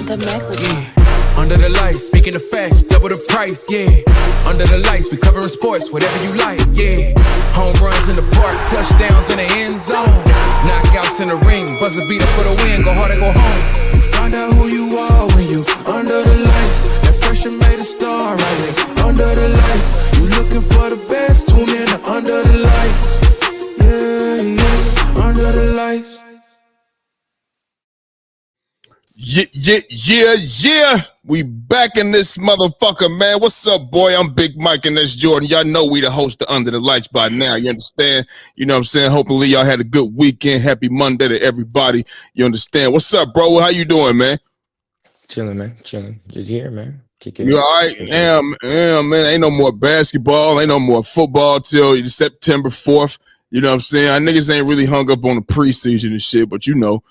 The Mecca. Under the lights, speaking of facts, double the price, yeah. Under the lights, we covering sports, whatever you like, yeah. Home runs in the park, touchdowns in the end zone. Knockouts in the ring, buzzer beater for the win, go hard or go home. Find out who you are when you under the lights. That pressure made a star right here. Under the lights, you looking for the best, tune in to Under the Lights. Yeah, yeah, Under the Lights. Yeah. We back in this motherfucker, man. What's up, boy? I'm Big Mike and that's Jordan. Y'all know we the host of Under the Lights by now. You understand? You know what I'm saying? Hopefully y'all had a good weekend. Happy Monday to everybody. You understand? What's up, bro? How you doing, man? Chilling, man. Chilling. Just here, man. Kicking. You all right? Yeah, man. Ain't no more basketball. Ain't no more football till September 4th. You know what I'm saying? Our niggas ain't really hung up on the preseason and shit, but you know.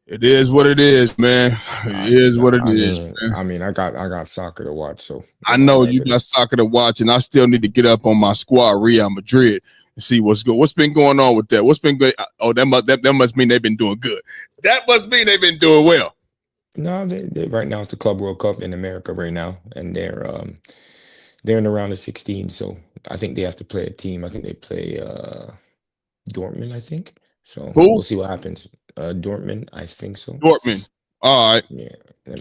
It is what it is, man. It is what it is, man. I mean, I got soccer to watch, so I know you got soccer to watch, and I still need to get up on my squad, Real Madrid, and see what's good. What's been going on with that? What's been good? Oh, that must mean they've been doing good. That must mean they've been doing well. No, they right now it's the Club World Cup in America right now, and they're in the round of 16. So I think they have to play a team. I think they play Dortmund, I think. So we'll see what happens. Dortmund, I think so. Dortmund. All right. Yeah.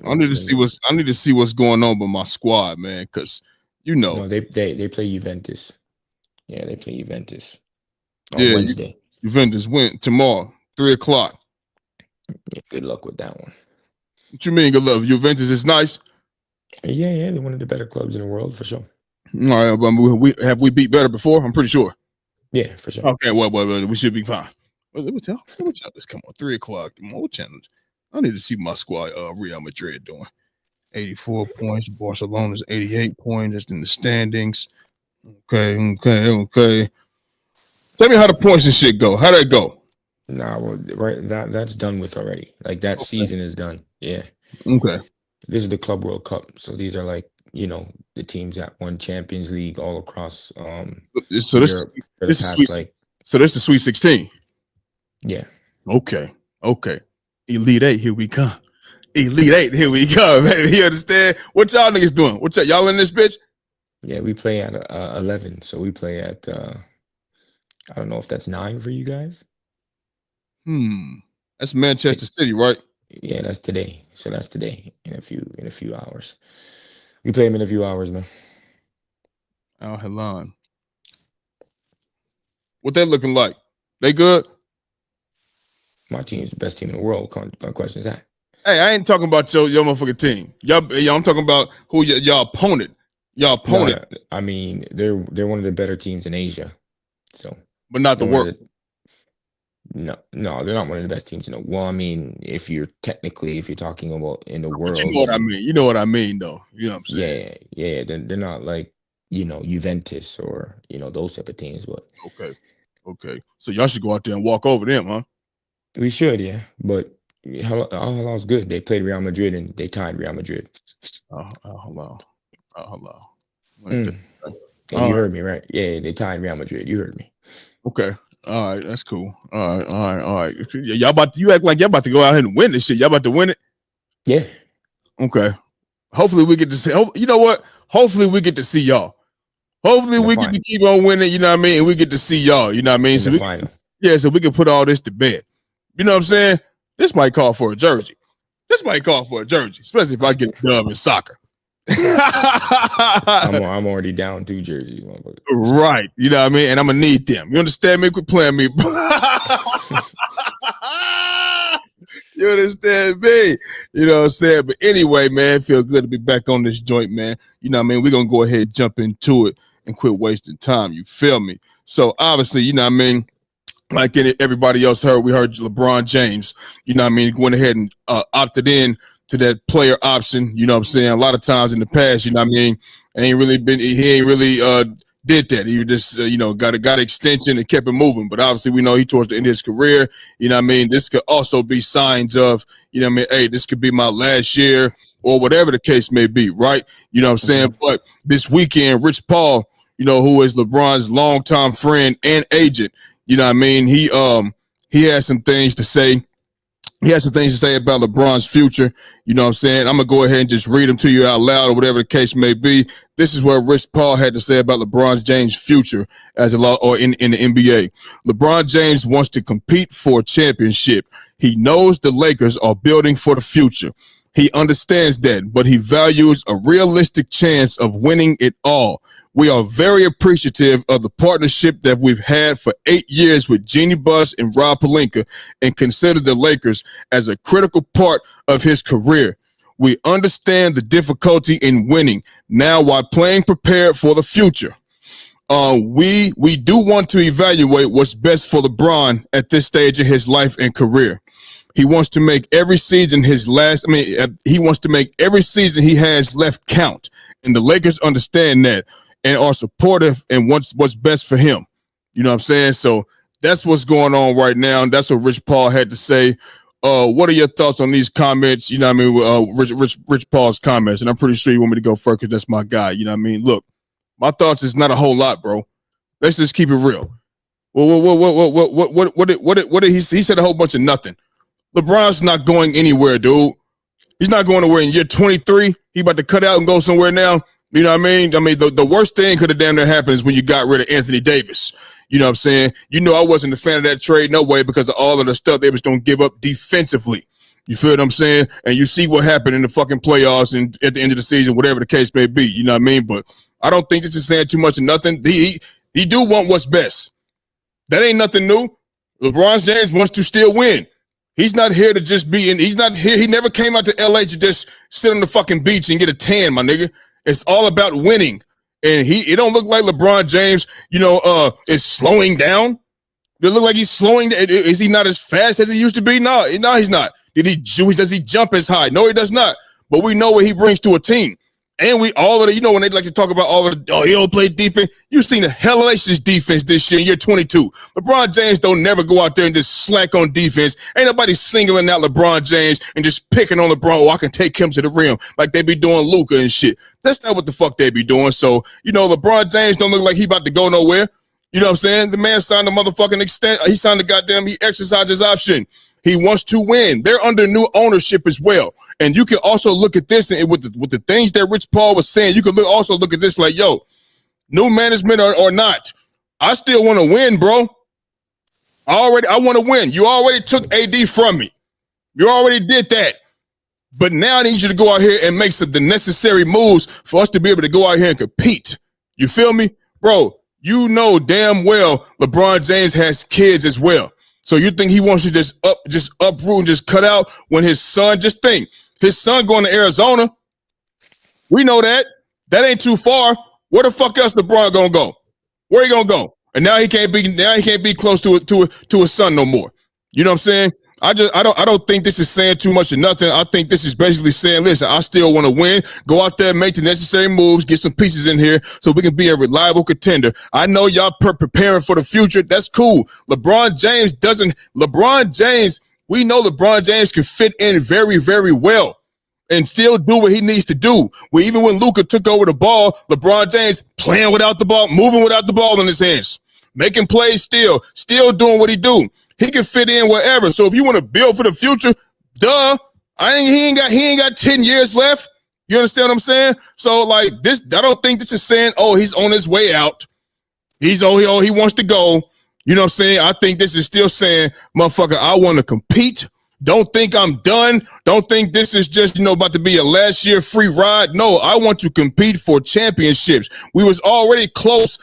I need to see what's going on with my squad, man, because you know. No, they play Juventus. Yeah, they play Juventus on Wednesday. Juventus win tomorrow, 3:00. Yeah, good luck with that one. What you mean good luck? Juventus is nice. Yeah, they're one of the better clubs in the world for sure. All right, but we beat better before? I'm pretty sure. Yeah, for sure. Okay, well, we should be fine. Well, let me tell this. Come on, 3:00. More challenge. I need to see my squad. Real Madrid doing 84 points. Barcelona's 88 points. Just in the standings. Okay. Tell me how the points and shit go. How that go? Nah, well, right. That's done with already. Like that season is done. Yeah. Okay. This is the Club World Cup, so these are like the teams that won Champions League all across. So this is the Sweet 16. Yeah. Okay. Elite 8, here we come. Elite 8, here we go, baby. You understand? What y'all niggas doing? What's up? Y'all in this bitch? Yeah, we play at 11. So we play at I don't know if that's 9 for you guys. That's Manchester City, right? Yeah, that's today. So that's today in a few hours. We play them in a few hours, man. Al Hilal. What they looking like? They good? My team is the best team in the world. My question is that. Hey, I ain't talking about your motherfucking team. Y'all, I'm talking about who y'all opponent. Y'all opponent. No, I mean, they're one of the better teams in Asia. So, but not the world. No, they're not one of the best teams in the world. Well, I mean, if you're talking about in the world, you know what I mean. You know what I mean, though. You know what I'm saying? Yeah. They're not like Juventus or those type of teams. But okay. So y'all should go out there and walk over them, huh? We should, yeah. But Al Hilal's good. They played Real Madrid and they tied Real Madrid. Al Hilal. You heard me, right? Yeah, they tied Real Madrid. You heard me. Okay. All right, that's cool. All right. You act like y'all about to go out here and win this shit. Y'all about to win it? Yeah. Okay. Hopefully we get to see. You know what? Hopefully we get to see y'all. Hopefully we get to keep on winning. You know what I mean? And we get to see y'all. You know what I mean? In the final. So we can put all this to bed. You know what I'm saying? This might call for a jersey. Especially if I get a dub in soccer. I'm already down 2 jerseys. Right. You know what I mean? And I'm going to need them. You understand me? Quit playing me. You understand me? You know what I'm saying? But anyway, man, it feels good to be back on this joint, man. You know what I mean? We're going to go ahead and jump into it and quit wasting time. You feel me? So obviously, you know what I mean? Like everybody else heard, we heard LeBron James, you know what I mean, went ahead and opted in to that player option, you know what I'm saying? A lot of times in the past, you know what I mean, he ain't really did that. He just, got an extension and kept it moving. But obviously we know he towards the end of his career, you know what I mean? This could also be signs of, you know what I mean, hey, this could be my last year or whatever the case may be, right? You know what I'm saying? But this weekend, Rich Paul, who is LeBron's longtime friend and agent, you know what I mean? He had some things to say He has some things to say about LeBron's future. You know what I'm saying? I'm going to go ahead and just read them to you out loud or whatever the case may be. This is what Rich Paul had to say about LeBron James' future as a law or in the NBA. LeBron James wants to compete for a championship. He knows the Lakers are building for the future. He understands that, but he values a realistic chance of winning it all. We are very appreciative of the partnership that we've had for 8 years with Jeannie Buss and Rob Pelinka and consider the Lakers as a critical part of his career. We understand the difficulty in winning now while playing prepared for the future. We do want to evaluate what's best for LeBron at this stage of his life and career. He wants to make every season he wants to make every season he has left count. And the Lakers understand that and are supportive and wants what's best for him. You know what I'm saying? So that's what's going on right now. And that's what Rich Paul had to say. What are your thoughts on these comments? You know what I mean? Rich Paul's comments. And I'm pretty sure you want me to go first because that's my guy. You know what I mean? Look, my thoughts is not a whole lot, bro. Let's just keep it real. What did he said a whole bunch of nothing. LeBron's not going anywhere, dude. He's not going anywhere in year 23. He about to cut out and go somewhere now. You know what I mean? The worst thing could have damn near happened is when you got rid of Anthony Davis. You know what I'm saying? You know I wasn't a fan of that trade, no way, because of all of the stuff they was going to give up defensively. You feel what I'm saying? And you see what happened in the fucking playoffs and at the end of the season, whatever the case may be. You know what I mean? But I don't think this is saying too much of nothing. He do want what's best. That ain't nothing new. LeBron James wants to still win. He's not here to just be in. He's not here. He never came out to LA to just sit on the fucking beach and get a tan, my nigga. It's all about winning. And it don't look like LeBron James, is slowing down. It look like he's slowing down. Is he not as fast as he used to be? No, he's not. Does he jump as high? No, he does not. But we know what he brings to a team. And when they like to talk about he don't play defense. You've seen a hellacious defense this year in year 22. LeBron James don't never go out there and just slack on defense. Ain't nobody singling out LeBron James and just picking on LeBron. I can take him to the rim like they be doing Luka and shit. That's not what the fuck they be doing. So, LeBron James don't look like he about to go nowhere. You know what I'm saying? The man signed a motherfucking extent. He signed he exercised his option. He wants to win. They're under new ownership as well. And you can also look at this and with the things that Rich Paul was saying, you can also look at this like, new management or not, I still want to win, bro. I want to win. You already took AD from me. You already did that. But now I need you to go out here and make the necessary moves for us to be able to go out here and compete. You feel me? Bro, you know damn well LeBron James has kids as well. So you think he wants to just uproot and just cut out when his son, just think, his son going to Arizona. We know that. That ain't too far. Where the fuck else LeBron gonna go? Where he gonna go? And now he can't be close to his son no more. You know what I'm saying? I don't think this is saying too much of nothing. I think this is basically saying, listen, I still want to win. Go out there, make the necessary moves, get some pieces in here so we can be a reliable contender. I know y'all preparing for the future. That's cool. LeBron James, we know LeBron James can fit in very, very well and still do what he needs to do. Even when Luka took over the ball, LeBron James playing without the ball, moving without the ball in his hands, making plays still doing what he do. He can fit in wherever. So if you want to build for the future, he ain't got 10 years left. You understand what I'm saying? So like this, I don't think this is saying, he's on his way out. He wants to go. You know what I'm saying? I think this is still saying, motherfucker, I want to compete. Don't think I'm done. Don't think this is just, about to be a last year free ride. No, I want to compete for championships. We was already close,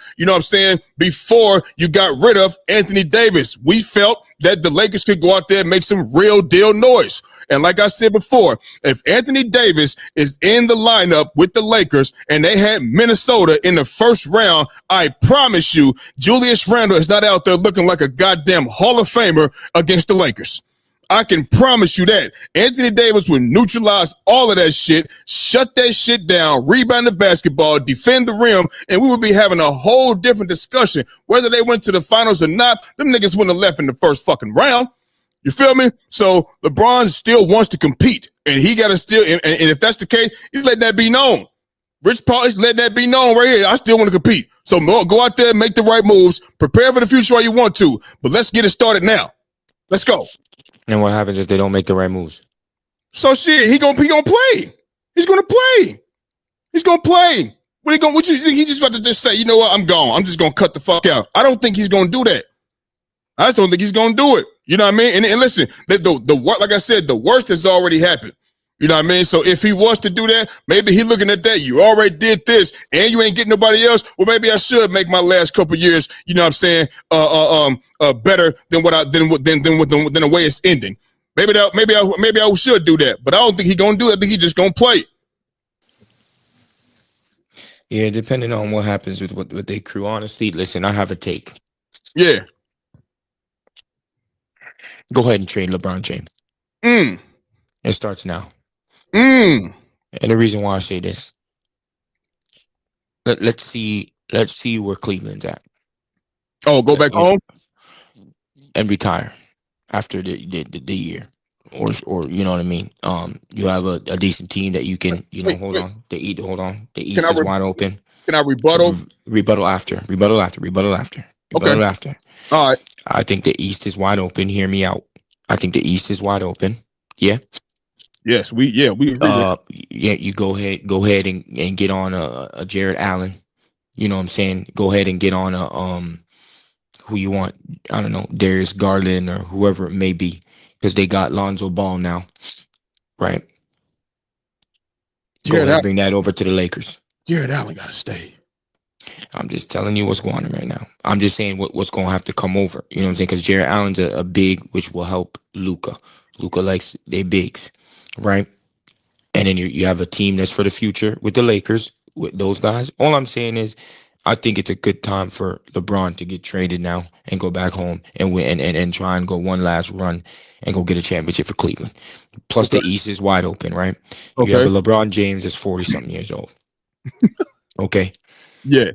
before you got rid of Anthony Davis. We felt that the Lakers could go out there and make some real deal noise. And like I said before, if Anthony Davis is in the lineup with the Lakers and they had Minnesota in the first round, I promise you, Julius Randle is not out there looking like a goddamn Hall of Famer against the Lakers. I can promise you that. Anthony Davis would neutralize all of that shit, shut that shit down, rebound the basketball, defend the rim, and we would be having a whole different discussion. Whether they went to the finals or not, them niggas wouldn't have left in the first fucking round. You feel me? So LeBron still wants to compete, and he got to still, and if that's the case, he's letting that be known. Rich Paul is letting that be known right here. I still want to compete. So go out there and make the right moves, prepare for the future while you want to, but let's get it started now. Let's go. And what happens if they don't make the right moves? So shit, he gonna play. He's gonna play. He's gonna play. What you think? He just about to just say, you know what? I'm gone. I'm just gonna cut the fuck out. I don't think he's gonna do that. I just don't think he's gonna do it. You know what I mean? And listen, the like I said, the worst has already happened. You know what I mean? So if he was to do that, maybe he looking at that. You already did this, and you ain't getting nobody else. Well, maybe I should make my last couple years. You know what I'm saying? Better than what than the way it's ending. Maybe I should do that, but I don't think he's gonna do it. I think he's just gonna play. Yeah, depending on what happens with what they crew. Honestly, listen, I have a take. Yeah. Go ahead and trade LeBron James. It starts now. And the reason why I say this, let's see where Cleveland's at. Oh, go back home and retire after the year, or you know what I mean. You have a decent team that you can hold on. The East is wide open. Can I rebuttal? Rebuttal after. Okay. After. All right. I think the East is wide open. Hear me out. I think the East is wide open. Yeah. Yes, we agree. Yeah, you go ahead and get on a Jared Allen. You know what I'm saying? Go ahead and get on a who you want. I don't know, Darius Garland or whoever it may be, because they got Lonzo Ball now, right? Go ahead and bring that over to the Lakers. Jared Allen got to stay. I'm just telling you what's going on right now. I'm just saying what's going to have to come over. You know what I'm saying? Because Jared Allen's a big, which will help Luka. Luka likes they bigs, right? And then you have a team that's for the future with the Lakers, with those guys. All I'm saying is I think it's a good time for LeBron to get traded now and go back home and win and try and go one last run and go get a championship for Cleveland. Plus the East is wide open, right? You have a LeBron James that's 40-something years old. Okay? Yeah.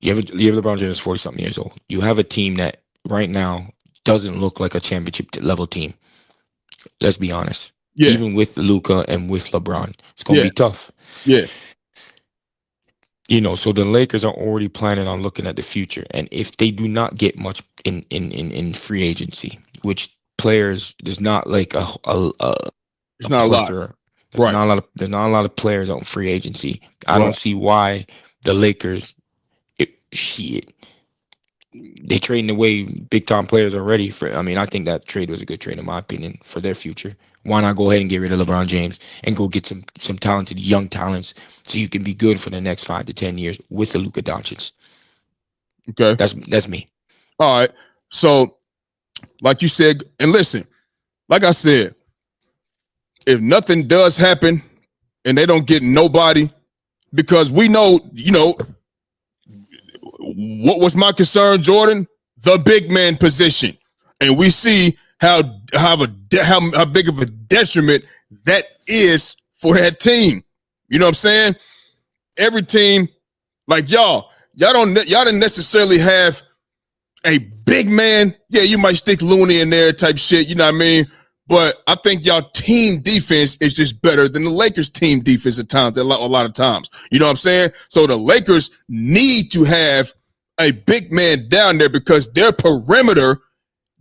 You have LeBron James 40-something years old. You have a team that right now doesn't look like a championship level team. Let's be honest. Yeah. Even with Luka and with LeBron, it's going to be tough. Yeah. You know, so the Lakers are already planning on looking at the future. And if they do not get much in free agency, which players, there's not like there's not a lot. There's not a lot of players on free agency. I don't see why the Lakers, they trading away big time players already. I think that trade was a good trade in my opinion for their future. Why not go ahead and get rid of LeBron James and go get some talented young talents so you can be good for the next 5 to 10 years with the Luka Doncic. Okay, that's me. All right. So, like you said, and listen, like I said, if nothing does happen and they don't get nobody, because we know, what was my concern, Jordan? The big man position, and we see how big of a detriment that is for that team. You know what I'm saying? Every team, like y'all didn't necessarily have a big man. Yeah, you might stick Looney in there type shit. You know what I mean? But I think y'all team defense is just better than the Lakers team defense at times, a lot of times. You know what I'm saying? So the Lakers need to have a big man down there because their perimeter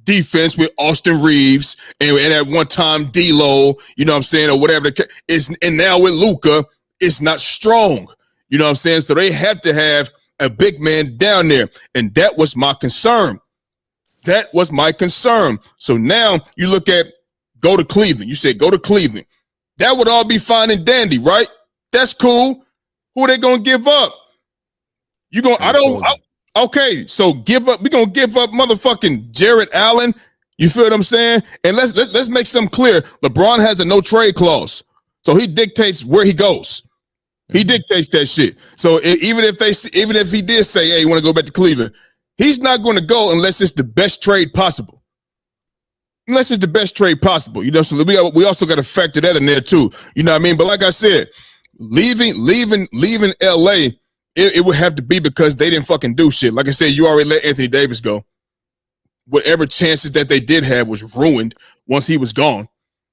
defense with Austin Reeves and at one time D'Lo, you know what I'm saying, or whatever is, and now with Luka, it's not strong. You know what I'm saying? So they have to have a big man down there, and that was my concern. So now you look at go to Cleveland. You said go to Cleveland. That would all be fine and dandy, right? That's cool. Who are they gonna give up? Okay, so give up. We're gonna give up motherfucking Jared Allen. You feel what I'm saying? And let's make something clear. LeBron has a no trade clause, so he dictates where he goes. He dictates that shit. So even if he did say, "Hey, you want to go back to Cleveland," he's not going to go unless it's the best trade possible. You know, so we also got to factor that in there too. You know what I mean? But like I said, leaving LA. It would have to be because they didn't fucking do shit. Like I said, you already let Anthony Davis go. Whatever chances that they did have was ruined once he was gone.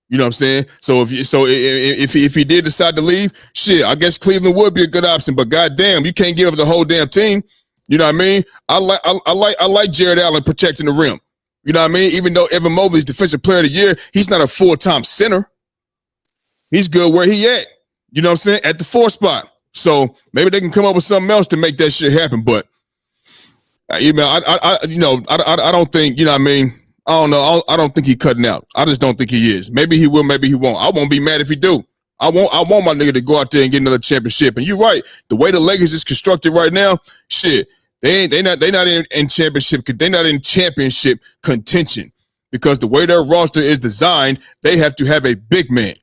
You know what I'm saying? So if he did decide to leave, shit, I guess Cleveland would be a good option. But goddamn, you can't give up the whole damn team. You know what I mean? I like Jared Allen protecting the rim. You know what I mean? Even though Evan Mobley's defensive player of the year, he's not a full-time center. He's good where he at. You know what I'm saying? At the 4 spot. So maybe they can come up with something else to make that shit happen. But I don't think, you know what I mean? I don't know. I don't think he's cutting out. I just don't think he is. Maybe he will, maybe he won't. I won't be mad if he do. I want my nigga to go out there and get another championship. And you're right. The way the Lakers is constructed right now, shit, they not in championship. They're not in championship contention because the way their roster is designed, they have to have a big man.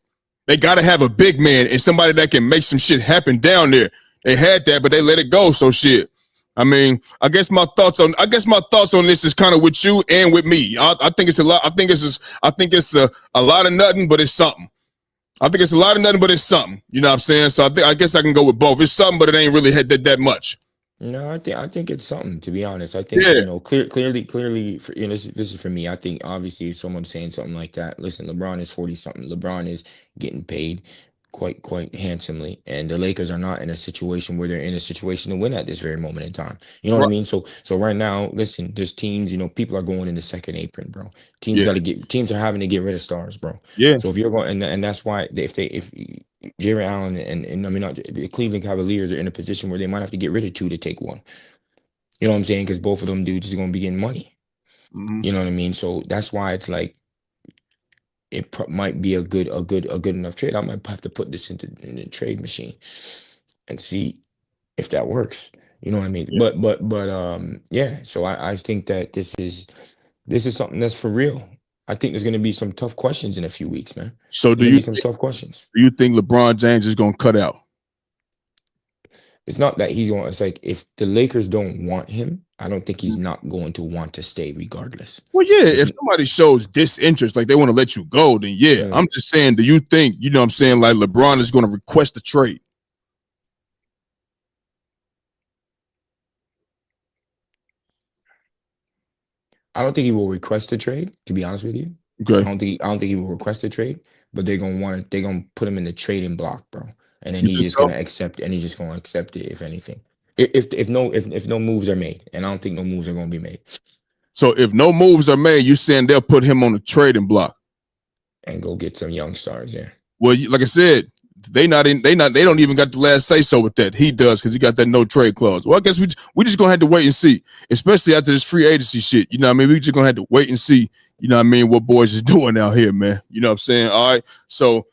They got to have a big man and somebody that can make some shit happen down there. They had that, but they let it go. So shit. I mean, I guess my thoughts on this is kind of with you and with me. I think it's a lot. I think it's a lot of nothing, but it's something. I think it's a lot of nothing, but it's something. You know what I'm saying? So I guess I can go with both. It's something, but it ain't really had that much. No, I think it's something, to be honest. I think, you know, clearly, for, you know, this is for me. I think obviously if someone's saying something like that, listen, LeBron is 40-something. LeBron is getting paid quite handsomely, and the Lakers are not in a situation where they're in a situation to win at this very moment in time. You know what I mean? So right now, listen, there's teams, you know, people are going in the second apron, bro. Teams are having to get rid of stars, bro. Yeah. So if you're going, and that's why if Jalen Allen and I mean, not the Cleveland Cavaliers are in a position where they might have to get rid of 2 to take 1. You know what I'm saying? Because both of them dudes are going to be getting money. Mm-hmm. You know what I mean? So that's why it's like it might be a good enough trade. I might have to put this in the trade machine and see if that works. You know what I mean? Yeah. But yeah. So I think that this is something that's for real. I think there's going to be some tough questions in a few weeks, man. So do you think LeBron James is going to cut out? It's not that he's going. It's like if the Lakers don't want him, I don't think he's not going to want to stay regardless. Well, yeah, if somebody shows disinterest, like they want to let you go, then yeah. I'm just saying, do you think, you know what I'm saying, like LeBron is going to request a trade? I don't think he will request a trade, to be honest with you. Okay. I don't think he will request a trade, but they're gonna put him in the trading block, bro. And then he's just gonna accept it, if anything. If no moves are made, and I don't think no moves are gonna be made. So if no moves are made, you saying they'll put him on the trading block and go get some young stars there. Well, like I said, they don't even got the last say so with that. He does because he got that no trade clause. Well, I guess we just gonna have to wait and see, especially after this free agency shit. You know what I mean? We just gonna have to wait and see. You know what I mean? What boys is doing out here, man. You know what I'm saying? All right. So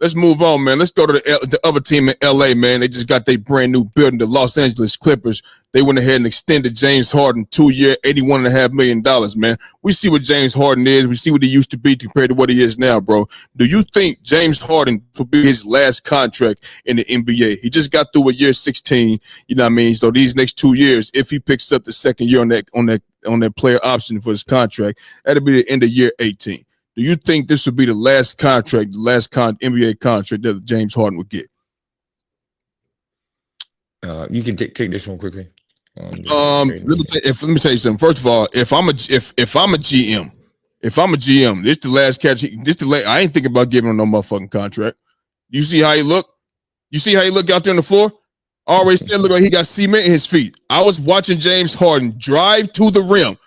let's move on, man. Let's go to the other team in LA, man. They just got their brand new building, the Los Angeles Clippers. They went ahead and extended James Harden 2-year, $81.5 million, man. We see what James Harden is. We see what he used to be compared to what he is now, bro. Do you think James Harden will be his last contract in the NBA? He just got through a year 16, you know what I mean? So these next 2 years, if he picks up the second year on that player option for his contract, that'll be the end of year 18. Do you think this would be the last contract, NBA contract that James Harden would get? You can take this one quickly. Let me tell you something. First of all, if I'm a GM, this the last catch. I ain't thinking about giving him no motherfucking contract. You see how he look? You see how he look out there on the floor? I already said, look like he got cement in his feet. I was watching James Harden drive to the rim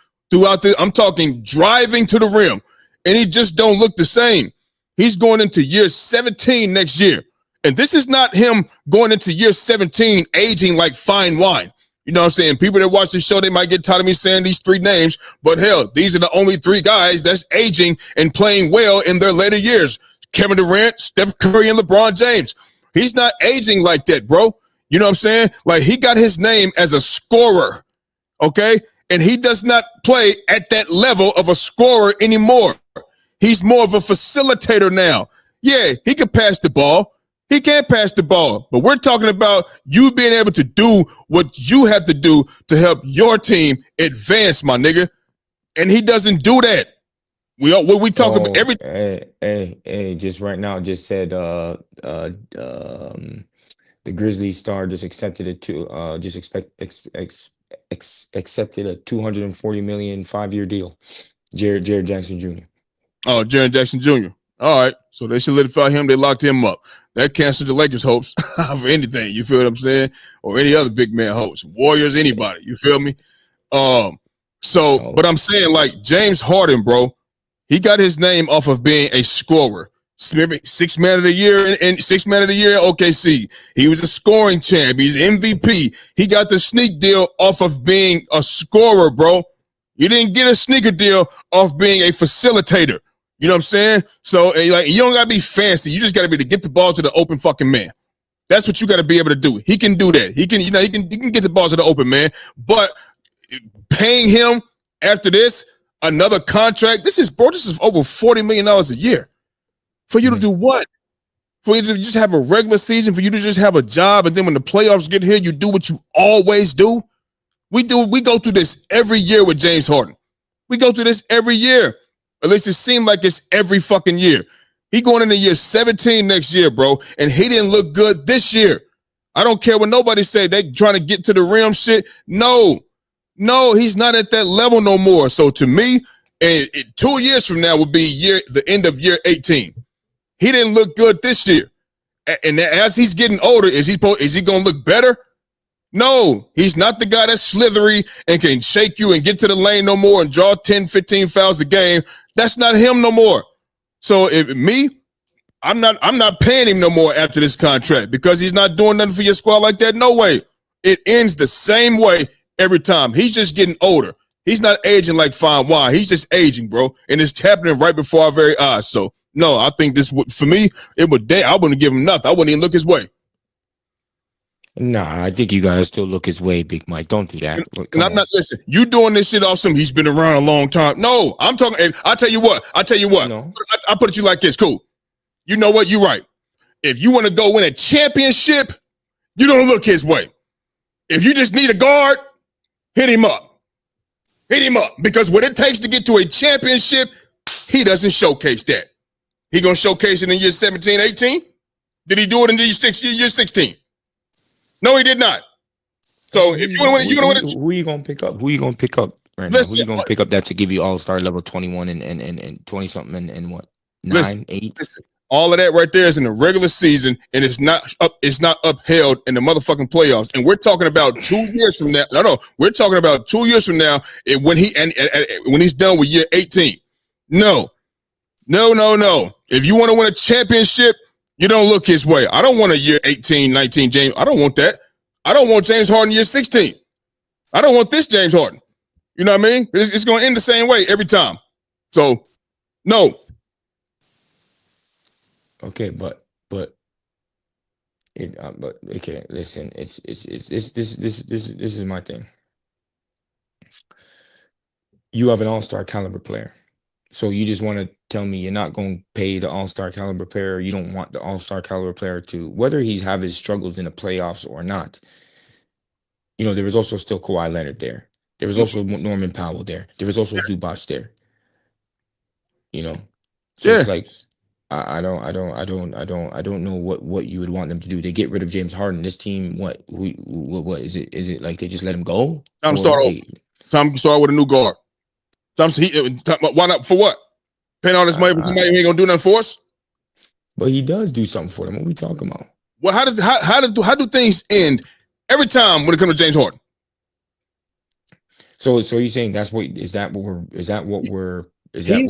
I'm talking driving to the rim, and he just don't look the same. He's going into year 17 next year. And this is not him going into year 17 aging like fine wine. You know what I'm saying? People that watch this show, they might get tired of me saying these 3 names, but hell, these are the only 3 guys that's aging and playing well in their later years. Kevin Durant, Steph Curry, and LeBron James. He's not aging like that, bro. You know what I'm saying? Like, he got his name as a scorer, okay? And he does not play at that level of a scorer anymore. He's more of a facilitator now. Yeah, he can pass the ball. He can't pass the ball, but we're talking about you being able to do what you have to do to help your team advance, my nigga. And he doesn't do that. We talk about everything. Hey, just right now, just said the Grizzlies star just accepted accepted a $240 million 5-year deal. Jared Jackson Jr. Oh, Jared Jackson Jr. All right, so they solidified him. They locked him up. That canceled the Lakers' hopes for anything. You feel what I'm saying? Or any other big man hopes. Warriors, anybody. You feel me? So, but I'm saying like James Harden, bro, he got his name off of being a scorer. Six man of the year and 6 man of the year OKC. He was a scoring champ. He's MVP. He got the sneak deal off of being a scorer, bro. You didn't get a sneaker deal off being a facilitator. You know what I'm saying? So like you don't gotta be fancy. You just gotta be able to get the ball to the open fucking man. That's what you gotta be able to do. He can do that. He can get the ball to the open man. But paying him after this another contract. This is over $40 million a year. For you to do what? For you to just have a regular season, for you to just have a job, and then when the playoffs get here, you do what you always do. We go through this every year with James Harden. We go through this every year. At least it seems like it's every fucking year. He going into year 17 next year, bro, and he didn't look good this year. I don't care what nobody say. They trying to get to the rim shit. No, he's not at that level no more. So to me, 2 years from now would be the end of year 18. He didn't look good this year. And as he's getting older, is he going to look better? No, he's not the guy that's slithery and can shake you and get to the lane no more and draw 10, 15 fouls a game. That's not him no more. So I'm not paying him no more after this contract because he's not doing nothing for your squad like that. No way. It ends the same way every time. He's just getting older. He's not aging like fine wine. He's just aging, bro. And it's happening right before our very eyes. So no, I think this would, for me, I wouldn't give him nothing. I wouldn't even look his way. Nah, I think you gotta still look his way, Big Mike. Don't do that. And I'm not, listen, you doing this shit off some, he's been around a long time. No, I'm talking, and I'll tell you what. No. I put it to you like this, cool. You know what? You're right. If you want to go win a championship, you don't look his way. If you just need a guard, hit him up. Hit him up. Because what it takes to get to a championship, he doesn't showcase that. He gonna showcase it in year 17, 18? Did he do it in year 16? No, he did not. So if you want to win, you're gonna win it. Who you gonna pick up? Who you gonna pick up right now? Who you gonna pick up that to give you all-star level 21 and 20 something and what? 9, 8? Listen, all of that right there is in the regular season, and it's not upheld in the motherfucking playoffs. And we're talking about 2 years from now. No, we're talking about 2 years from now when he's done with year 18. No. If you want to win a championship, you don't look his way. I don't want a year 18, 19 James. I don't want that. I don't want James Harden year 16. I don't want this James Harden. You know what I mean? It's going to end the same way every time. So, no. Okay, but okay. Listen, this is my thing. You have an all-star caliber player. So you just want to tell me you're not going to pay the all-star caliber player. You don't want the all-star caliber player to, whether he's have his struggles in the playoffs or not. You know, there was also still Kawhi Leonard there. There was also Norman Powell there. There was also Zubac there. You know, so it's like I don't know what you would want them to do. They get rid of James Harden. This team, what is it? Is it like they just let him go? Time to start with a new guard. Why not? For what? Paying all this money for somebody who ain't gonna do nothing for us? But he does do something for them. What are we talking about? Well, how do things end every time when it comes to James Harden? So you're saying what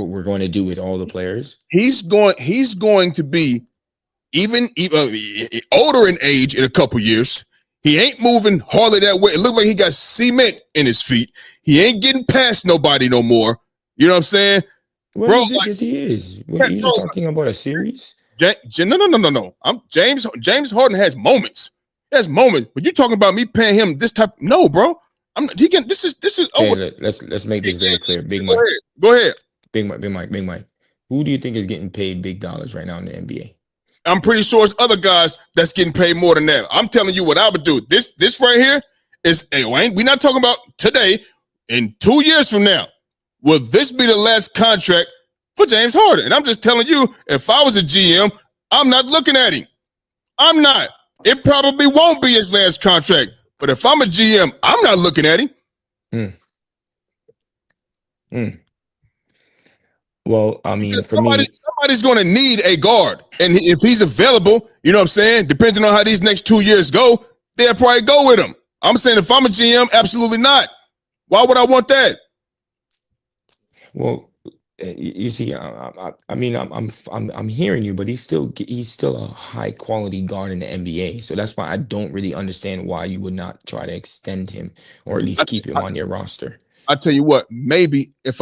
we're going to do with all the players? He's going to be even older in age in a couple years. He ain't moving hardly that way. It looked like he got cement in his feet. He ain't getting past nobody no more. You know what I'm saying? What is this as he is? What, you just talking about a series? No. James Harden has moments. He has moments. But you talking about me paying him this type? No, bro. This is over. Let's make this very clear. Big Mike. Go ahead. Big Mike. Who do you think is getting paid big dollars right now in the NBA? I'm pretty sure it's other guys that's getting paid more than that. I'm telling you what I would do. This right here is, hey, Wayne, we're not talking about today. In 2 years from now, will this be the last contract for James Harden? And I'm just telling you, if I was a GM, I'm not looking at him. I'm not. It probably won't be his last contract. But if I'm a GM, I'm not looking at him. Well, I mean, somebody's going to need a guard. And if he's available, you know what I'm saying, depending on how these next 2 years go, they'll probably go with him. I'm saying if I'm a GM, absolutely not. Why would I want that? Well, you see, I mean, I'm hearing you, but he's still a high quality guard in the NBA. So that's why I don't really understand why you would not try to extend him or at I, least keep him on your roster. I tell you what, maybe if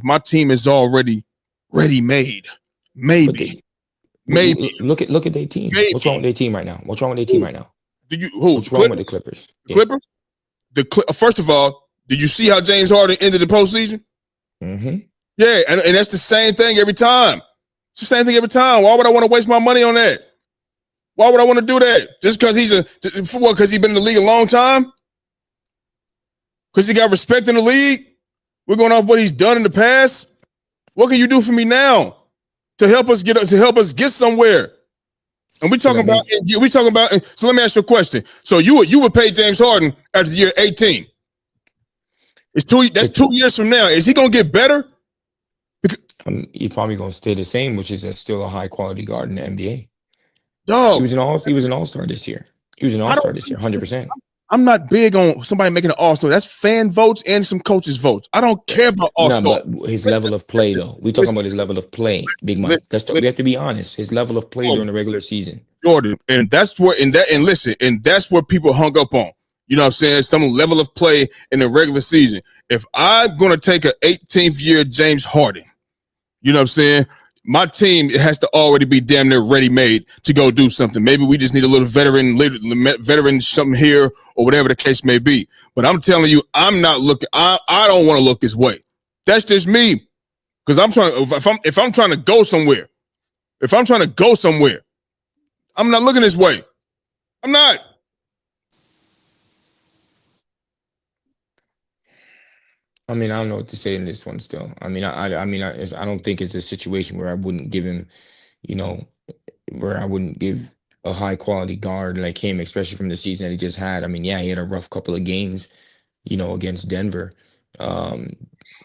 my team is already ready made, But maybe, maybe, look at their team. What's wrong maybe. with their team right now? What's wrong with their team Who right now? the What's wrong with the Clippers? Clippers? The Yeah. Clippers? First of all, did you see how James Harden ended the postseason? Mm-hmm. Yeah, and that's the same thing every time. It's the same thing every time. Why would I want to waste my money on that? Why would I want to do that? Just because for what? Because he's been in the league a long time? Because he got respect in the league? We're going off what he's done in the past. What can you do for me now to help us get somewhere? And we So talking about. So let me ask you a question. So you would pay James Harden after the year 18? That's 2 years from now. Is he gonna get better? He's probably gonna stay the same, which is still a high quality guard in the NBA. Dog, He was an all-star this year. He was an I all-star don't. this year, 100%. I'm not big on somebody making an all-star. That's fan votes and some coaches votes. I don't care about No, all-star. but his level of play, though. We talking Listen, about his level of play, Big Mike. listen, We have to be honest. His level of play during the regular season. Jordan, and that's where that's where people hung up on. You know what I'm saying? Some level of play in the regular season. If I'm gonna take an 18th year James Harden, you know what I'm saying? My team has to already be damn near ready made to go do something. Maybe we just need a little veteran something here or whatever the case may be. But I'm telling you, I'm not looking. I don't want to look his way. That's just me. Because I'm trying. If I'm trying to go somewhere, I'm not looking his way. I'm not. I mean, I don't know what to say in this one still. I mean, I don't think it's a situation where I wouldn't give him, you know, where I wouldn't give a high quality guard like him, especially from the season that he just had. I mean, yeah, he had a rough couple of games, against Denver. Um,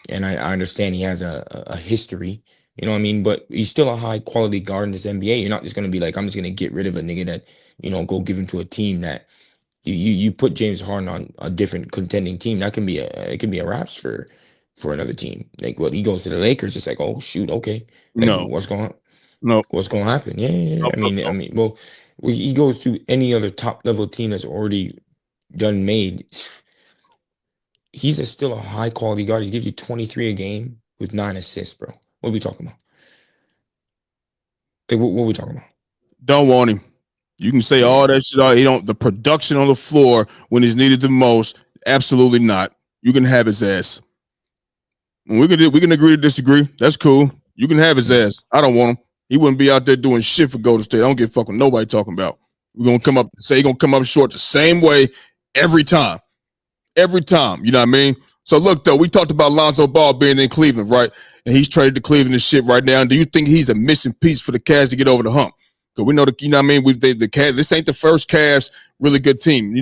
and I understand he has a history, you know what I mean? But he's still a high quality guard in this NBA. You're not just gonna be like, I'm just gonna get rid of a nigga that, go give him to a team that you put James Harden on a different contending team. That can be it can be a wraps for another team. Like what he goes to the Lakers, it's like, oh shoot, okay. Like No, no, what's going to happen? Yeah. no, no, Well, he goes to any other top level team that's already done made. He's still a high quality guard. He gives you 23 a game with 9 assists, bro. What are we talking about? Like, what are we talking about? don't want him. You can say Yeah. all that shit. He don't. The production on the floor when he's needed the most. Absolutely not. You can have his ass. We can agree to disagree. That's cool. You can have his ass. I don't want him. He wouldn't be out there doing shit for Golden State. I don't give a fuck what nobody talking about. We're gonna come up short the same way every time. Every time. You know what I mean? So look though, we talked about Lonzo Ball being in Cleveland, right? And he's traded to Cleveland and shit right now. And do you think he's a missing piece for the Cavs to get over the hump? Because we know you know what I mean. The Cavs. This ain't the first Cavs really good team.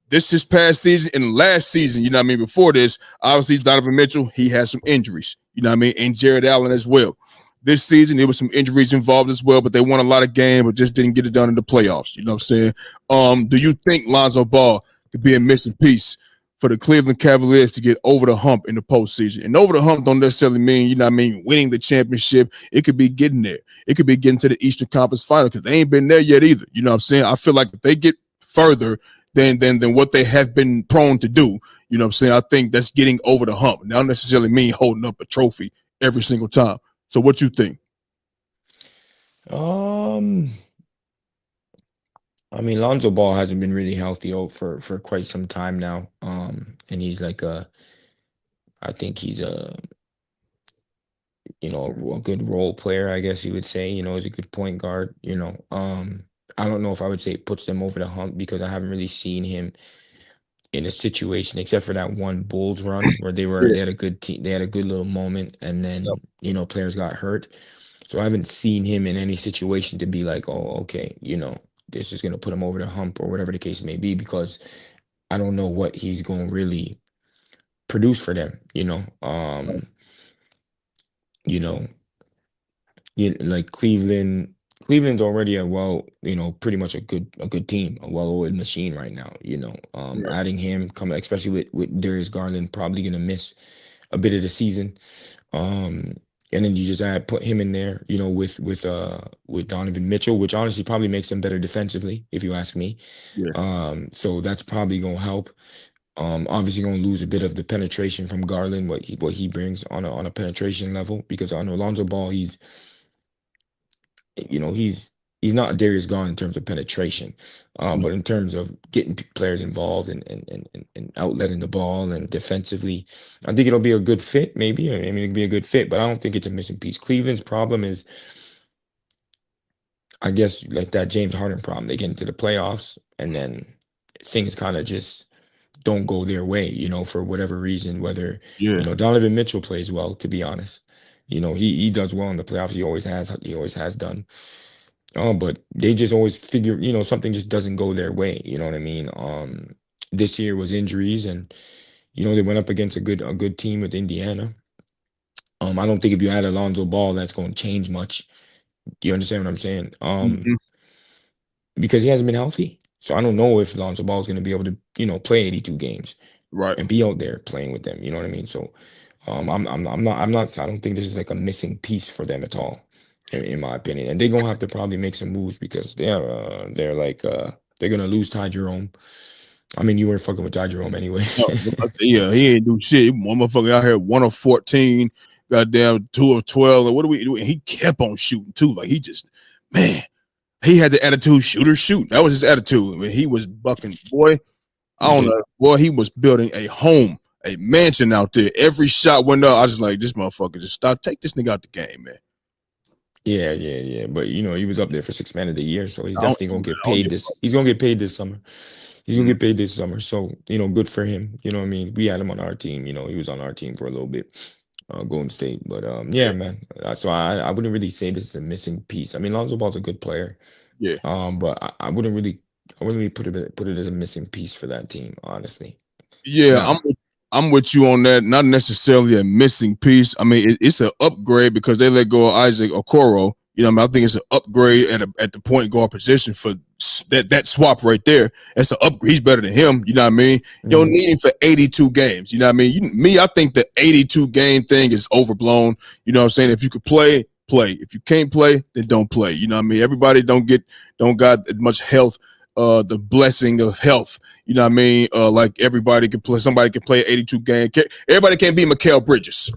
This past season and last season, you know what I mean? Before this, obviously Donovan Mitchell, he had some injuries, you know what I mean? And Jared Allen as well. This season, there was some injuries involved as well, but they won a lot of games, but just didn't get it done in the playoffs. You know what I'm saying? Do you think Lonzo Ball could be a missing piece for the Cleveland Cavaliers to get over the hump in the postseason? And over the hump don't necessarily mean, you know what I mean, winning the championship. It could be getting there. It could be getting to the Eastern Conference Final because they ain't been there yet either. You know what I'm saying? I feel like if they get further than what they have been prone to do, you know what I'm saying? I think that's getting over the hump. Not necessarily mean holding up a trophy every single time. So what you think? I mean, Lonzo Ball hasn't been really healthy for quite some time now. And he's like I think he's a good role player, I guess you would say. He's a good point guard. I don't know if I would say it puts them over the hump because I haven't really seen him in a situation except for that one Bulls run where they had a good team, they had a good little moment, and then players got hurt. So I haven't seen him in any situation to be like, oh, okay, this is gonna put him over the hump or whatever the case may be, because I don't know what he's gonna really produce for them. You know, like Cleveland's already pretty much a good team, a well-oiled machine right now. Adding him, coming, especially with Darius Garland, probably gonna miss a bit of the season. And then you just put him in there, with Donovan Mitchell, which honestly probably makes him better defensively, if you ask me. Yeah. So that's probably gonna help. Obviously gonna lose a bit of the penetration from Garland, what he brings on a penetration level, because on Alonzo Ball, he's not Darius Garland in terms of penetration, but in terms of getting players involved and outletting the ball and defensively, I think it'll be a good fit. Maybe I mean it'll be a good fit, but I don't think it's a missing piece. Cleveland's problem is, I guess, like that James Harden problem. They get into the playoffs and then things kind of just don't go their way, for whatever reason. Whether Yeah. Donovan Mitchell plays well, to be honest, he does well in the playoffs. He always has done. But they just always figure, something just doesn't go their way. You know what I mean? This year was injuries, and they went up against a good team with Indiana. I don't think if you add Alonzo Ball, that's going to change much. Do you understand what I'm saying? Because he hasn't been healthy, so I don't know if Alonzo Ball is going to be able to, play 82 games, Right. and be out there playing with them. You know what I mean? So, I'm not. I don't think this is like a missing piece for them at all, in my opinion. And they're gonna have to probably make some moves because they're gonna lose Ty Jerome. I mean, you weren't fucking with Ty Jerome anyway. Yeah, he ain't do shit. One motherfucker out here 1 of 14, goddamn 2 of 12. And what do we do? He kept on shooting too. Like he just, man, he had the attitude, shoot. That was his attitude. I mean, he was bucking, boy. I don't know, boy. He was building a home, a mansion out there. Every shot went up. I was like, this motherfucker, just stop, take this nigga out the game, man. Yeah. But he was up there for 6th man of the year, so he's definitely gonna get paid this. He's gonna get paid this summer. He's gonna get paid this summer. So, good for him. You know what I mean? We had him on our team. He was on our team for a little bit, Golden State. But yeah, man. So I wouldn't really say this is a missing piece. I mean, Lonzo Ball's a good player. Yeah. But I wouldn't really put it as a missing piece for that team, honestly. Yeah, I'm with you on that. Not necessarily a missing piece. I mean, it's an upgrade because they let go of Isaac Okoro. I mean, I think it's an upgrade at the point guard position for that swap right there. That's an upgrade. He's better than him. You know what I mean? You don't need him for 82 games. You know what I mean? I think the 82 game thing is overblown. You know what I'm saying? If you could play. If you can't play, then don't play. You know what I mean? Everybody don't got as much health. The blessing of health, you know what I mean? Like everybody can play, somebody can play 82 games. Everybody can't be Mikal Bridges.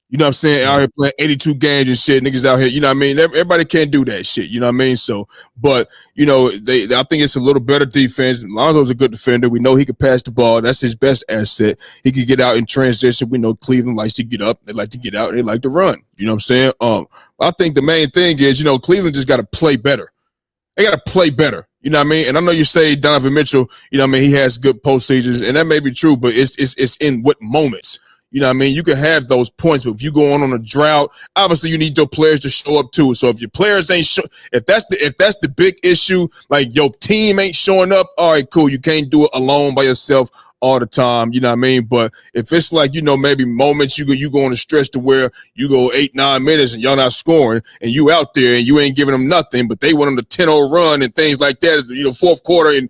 You know what I'm saying? Out here playing 82 games and shit, niggas out here, you know what I mean? Everybody can't do that shit, you know what I mean? So, but, I think it's a little better defense. Lonzo's a good defender. We know he can pass the ball. That's his best asset. He can get out in transition. We know Cleveland likes to get up. They like to get out. They like to run. You know what I'm saying? I think the main thing is, Cleveland just got to play better. They got to play better. You know what I mean? And I know you say Donovan Mitchell, you know what I mean? He has good postseasons, and that may be true, but it's in what moments. You know what I mean? You can have those points, but if you go on a drought, obviously you need your players to show up too. So if your players ain't if that's the big issue, like your team ain't showing up, all right, cool. You can't do it alone by yourself all the time. You know what I mean? But if it's like, maybe moments you go on a stretch to where you go 8-9 minutes and y'all not scoring and you out there and you ain't giving them nothing, but they went on the 10-0 run and things like that, fourth quarter and,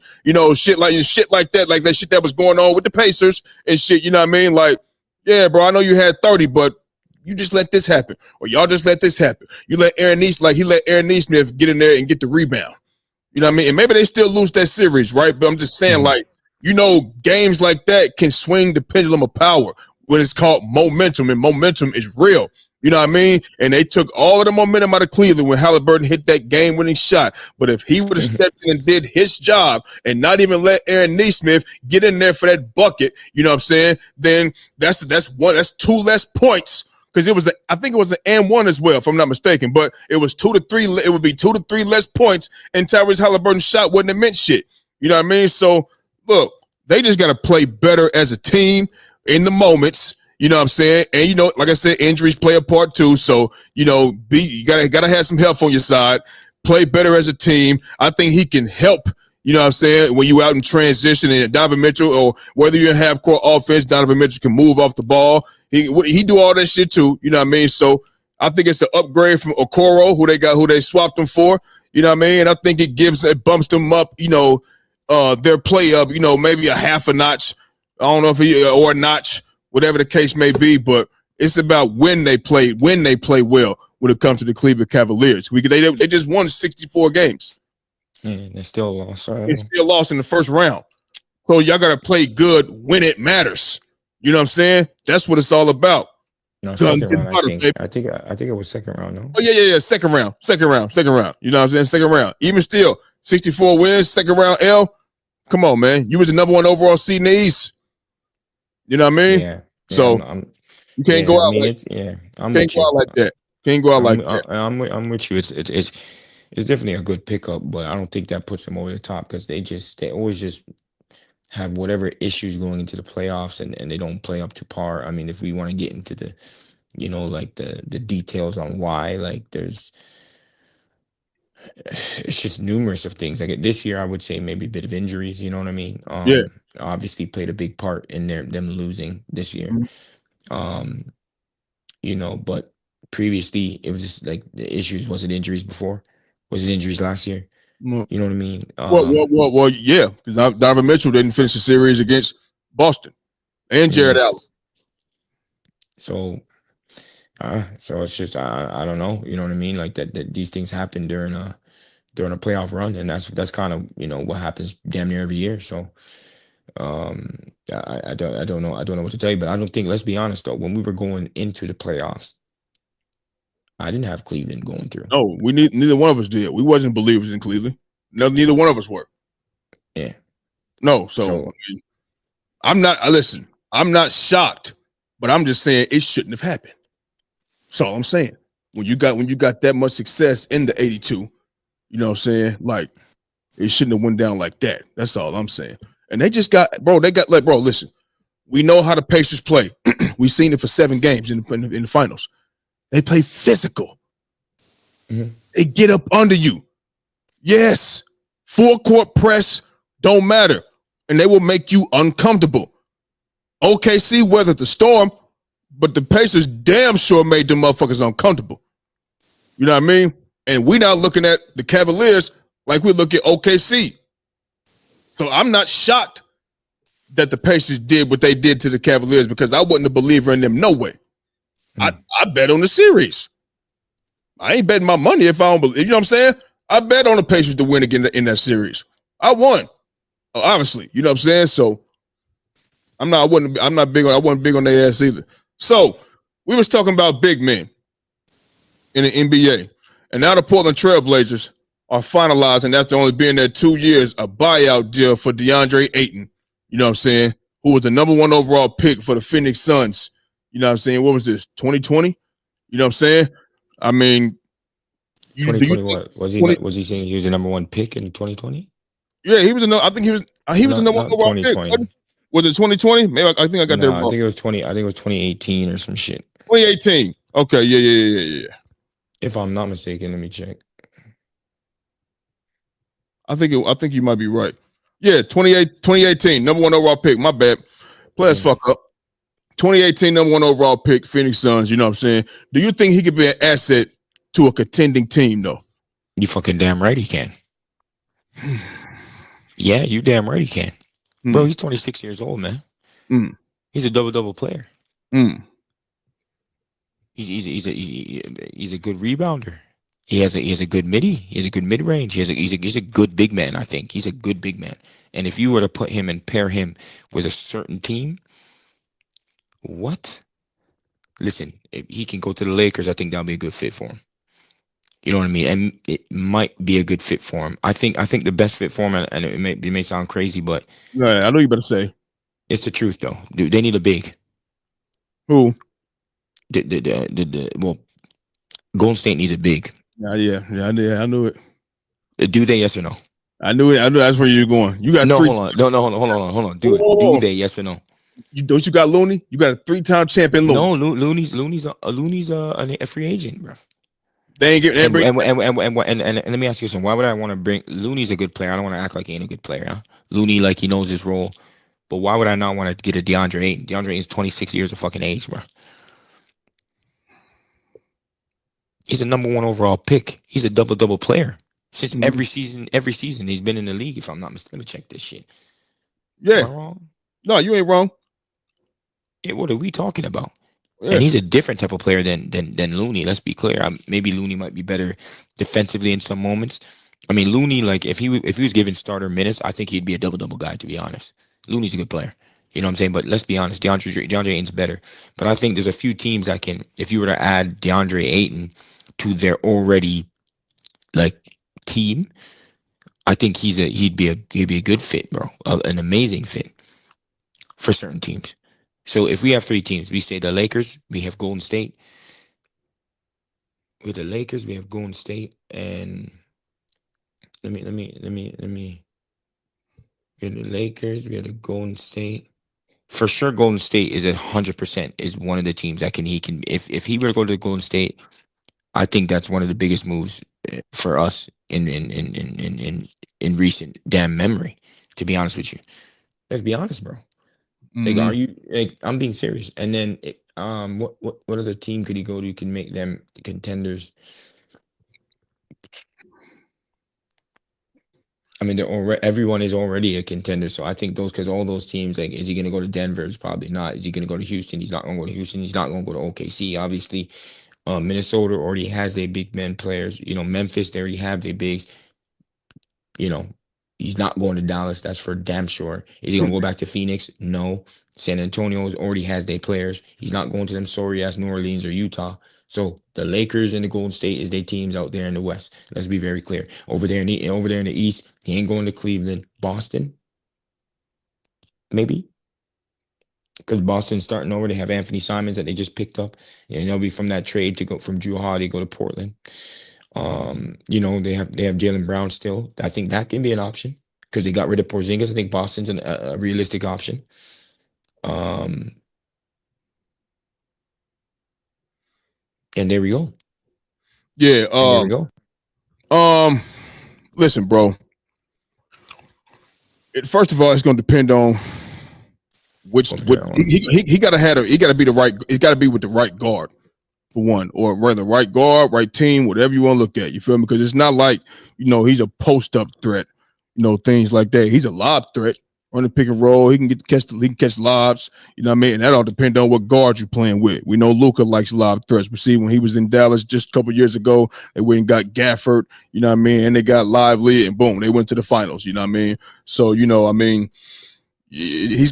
shit like that, like that shit that was going on with the Pacers and shit. You know what I mean? Like, yeah, bro, I know you had 30, but you just let this happen, or y'all just let this happen. You let Aaron Nesmith get in there and get the rebound. You know what I mean? And maybe they still lose that series, right? But I'm just saying, like, games like that can swing the pendulum of power when it's called momentum, and momentum is real. You know what I mean? And they took all of the momentum out of Cleveland when Halliburton hit that game-winning shot. But if he would have stepped in and did his job and not even let Aaron Nesmith get in there for that bucket, you know what I'm saying? Then that's 2 less points. Because I think it was an and one as well, if I'm not mistaken. But it was 2 to 3. It would be 2 to 3 less points, and Tyrese Halliburton's shot wouldn't have meant shit. You know what I mean? So look, they just got to play better as a team in the moments. You know what I'm saying? And, like I said, injuries play a part too. So, you gotta have some health on your side. Play better as a team. I think he can help, you know what I'm saying, when you out in transition and Donovan Mitchell, or whether you're in half-court offense, Donovan Mitchell can move off the ball. He do all that shit too, you know what I mean? So I think it's an upgrade from Okoro, who they swapped him for, you know what I mean? And I think it bumps them up, their play up, maybe a half a notch. I don't know if or a notch. whatever the case may be. But it's about when they play well when it comes to the Cleveland Cavaliers. They just won 64 games. Yeah, they still lost. They still lost in the first round. So y'all got to play good when it matters. You know what I'm saying? That's what it's all about. No, second round. I think it was second round. No. Oh yeah. Second round. You know what I'm saying? Second round. Even still, 64 wins, second round L. Come on, man. You was the number 1 overall seed in the East. You know what I mean? Yeah. So you can't go out like that. Can't go out like that. I'm with you. It's definitely a good pickup, but I don't think that puts them over the top because they always just have whatever issues going into the playoffs and they don't play up to par. I mean, if we want to get into the, like the details on why, like it's just numerous of things. Like this year, I would say maybe a bit of injuries. You know what I mean? Yeah. Obviously played a big part in them losing this year. But previously it was just like the issues. Was it injuries before? Was it injuries last year? You know what I mean? Well, yeah, because Donovan Mitchell didn't finish the series against Boston and Jared Allen. So it's just I don't know. You know what I mean? Like that these things happen during a playoff run, and that's kind of what happens damn near every year. So I don't know what to tell you, but I don't think. Let's be honest though, when we were going into the playoffs, I didn't have Cleveland going through. No, neither one of us did. We wasn't believers in Cleveland. No, neither one of us were. Yeah. No, so I'm not. Listen, I'm not shocked, but I'm just saying it shouldn't have happened. That's all I'm saying. When you got that much success in the 82, you know what I'm saying? Like it shouldn't have went down like that. That's all I'm saying. And they listen, we know how the Pacers play. We've seen it for 7 games in the finals. They play physical. Mm-hmm. They get up under you. Yes. Full court press don't matter. And they will make you uncomfortable. OKC weathered the storm, but the Pacers damn sure made them motherfuckers uncomfortable. You know what I mean? And we're not looking at the Cavaliers like we look at OKC. So I'm not shocked that the Pacers did what they did to the Cavaliers because I wasn't a believer in them no way. I bet on the series. I ain't betting my money if I don't believe. You know what I'm saying? I bet on the Pacers to win again in that series. I won, obviously. You know what I'm saying? So I wasn't big on their ass either. So we was talking about big men in the NBA, and now the Portland Trailblazers are finalizing, after only being there 2 years, a buyout deal for DeAndre Ayton. You know what I'm saying? Who was the number 1 overall pick for the Phoenix Suns. You know what I'm saying? What was this, 2020? You know what I'm saying? I mean, 2020 what? Was he saying he was the number 1 pick in 2020? Yeah, he was I think he was the number 1 overall pick. Was it 2020? Maybe I think I got that wrong. I think it was 2018 or some shit. 2018. Okay, yeah. If I'm not mistaken, let me check. I think you might be right. Yeah, 2018, number 1 overall pick. My bad. Players fuck up. 2018 number 1 overall pick, Phoenix Suns. You know what I'm saying? Do you think he could be an asset to a contending team, though? You fucking damn right he can. Yeah, you damn right he can. Bro, he's 26 years old, man. He's a double player. He's a good rebounder. He has a good midi. He has a good mid range. He's a good big man. I think he's a good big man. And if you were to put him and pair him with a certain team, what? Listen, if he can go to the Lakers, I think that'll be a good fit for him. You know what I mean? And it might be a good fit for him. I think the best fit for him, and it may sound crazy, but I know you better say it's the truth though. Dude, they need a big. Who? Well, Golden State needs a big. Yeah, I knew it. Do they? Yes or no? I knew it. I knew that's where you're going. You got no, 3. Hold on. Do they? Yes or no? You got Looney? You got a 3-time champion Looney. No, Looney's a free agent, bro. They ain't getting and let me ask you something. Why would I want to bring Looney's a good player? I don't want to act like he ain't a good player. Huh? Looney, like he knows his role. But why would I not want to get a DeAndre Ayton? DeAndre Ayton's 26 years of fucking age, bro. He's a number 1 overall pick. He's a double player. Since every season he's been in the league, if I'm not mistaken. Let me check this shit. Yeah. Am I wrong? No, you ain't wrong. What are we talking about? Yeah. And he's a different type of player than Looney. Let's be clear. Maybe Looney might be better defensively in some moments. I mean, Looney, like if he was given starter minutes, I think he'd be a double guy. To be honest, Looney's a good player. You know what I'm saying? But let's be honest, DeAndre Ayton's better. But I think there's a few teams that can, if you were to add DeAndre Ayton to their already like team, I think he'd be a good fit, bro. An amazing fit for certain teams. So if we have three teams, we say the Lakers, we have Golden State. With the Lakers, we have Golden State, and let me. We have the Lakers, we have the Golden State. For sure, Golden State is 100% is one of the teams that he can if he were to go to the Golden State, I think that's one of the biggest moves for us in recent damn memory. To be honest with you, let's be honest, bro. Like, Mm-hmm. are you like? I'm being serious. And then, what other team could he go to? Can make them contenders? I mean, they're already everyone is already a contender. So I think those because all those teams, like, is he going to go to Denver? It's probably not. Is he going to go to Houston? He's not going to go to Houston. He's not going to go to OKC. Obviously, Minnesota already has their big men players. You know, Memphis they already have their bigs. You know, he's not going to Dallas. That's for damn sure. Is he going to go back to Phoenix? No. San Antonio already has their players. He's not going to them sorry ass New Orleans or Utah. So the Lakers and the Golden State is their teams out there in the West. Let's be very clear. Over there in the East, he ain't going to Cleveland. Boston, maybe. Because Boston's starting over. They have Anthony Simons that they just picked up. And they'll be from that trade to go from Drew Holiday go to Portland. You know, they have Jalen Brown still. I think that can be an option because they got rid of Porzingis. I think Boston's a realistic option. And there we go. Yeah. And there we go. Listen, bro. First of all, it's going to depend on which he got to have. He got to be the right. He got to be with the right guard for one, or rather, right guard, right team, whatever you want to look at. You feel me? Because it's not like he's a post up threat. Things like that. He's a lob threat. On the pick and roll, he can catch lobs. You know what I mean? And that all depends on what guard you're playing with. We know Luka likes lob threats, but see, when he was in Dallas just a couple years ago, they went and got Gafford. You know what I mean? And they got Lively, and boom, they went to the finals. You know what I mean? So he's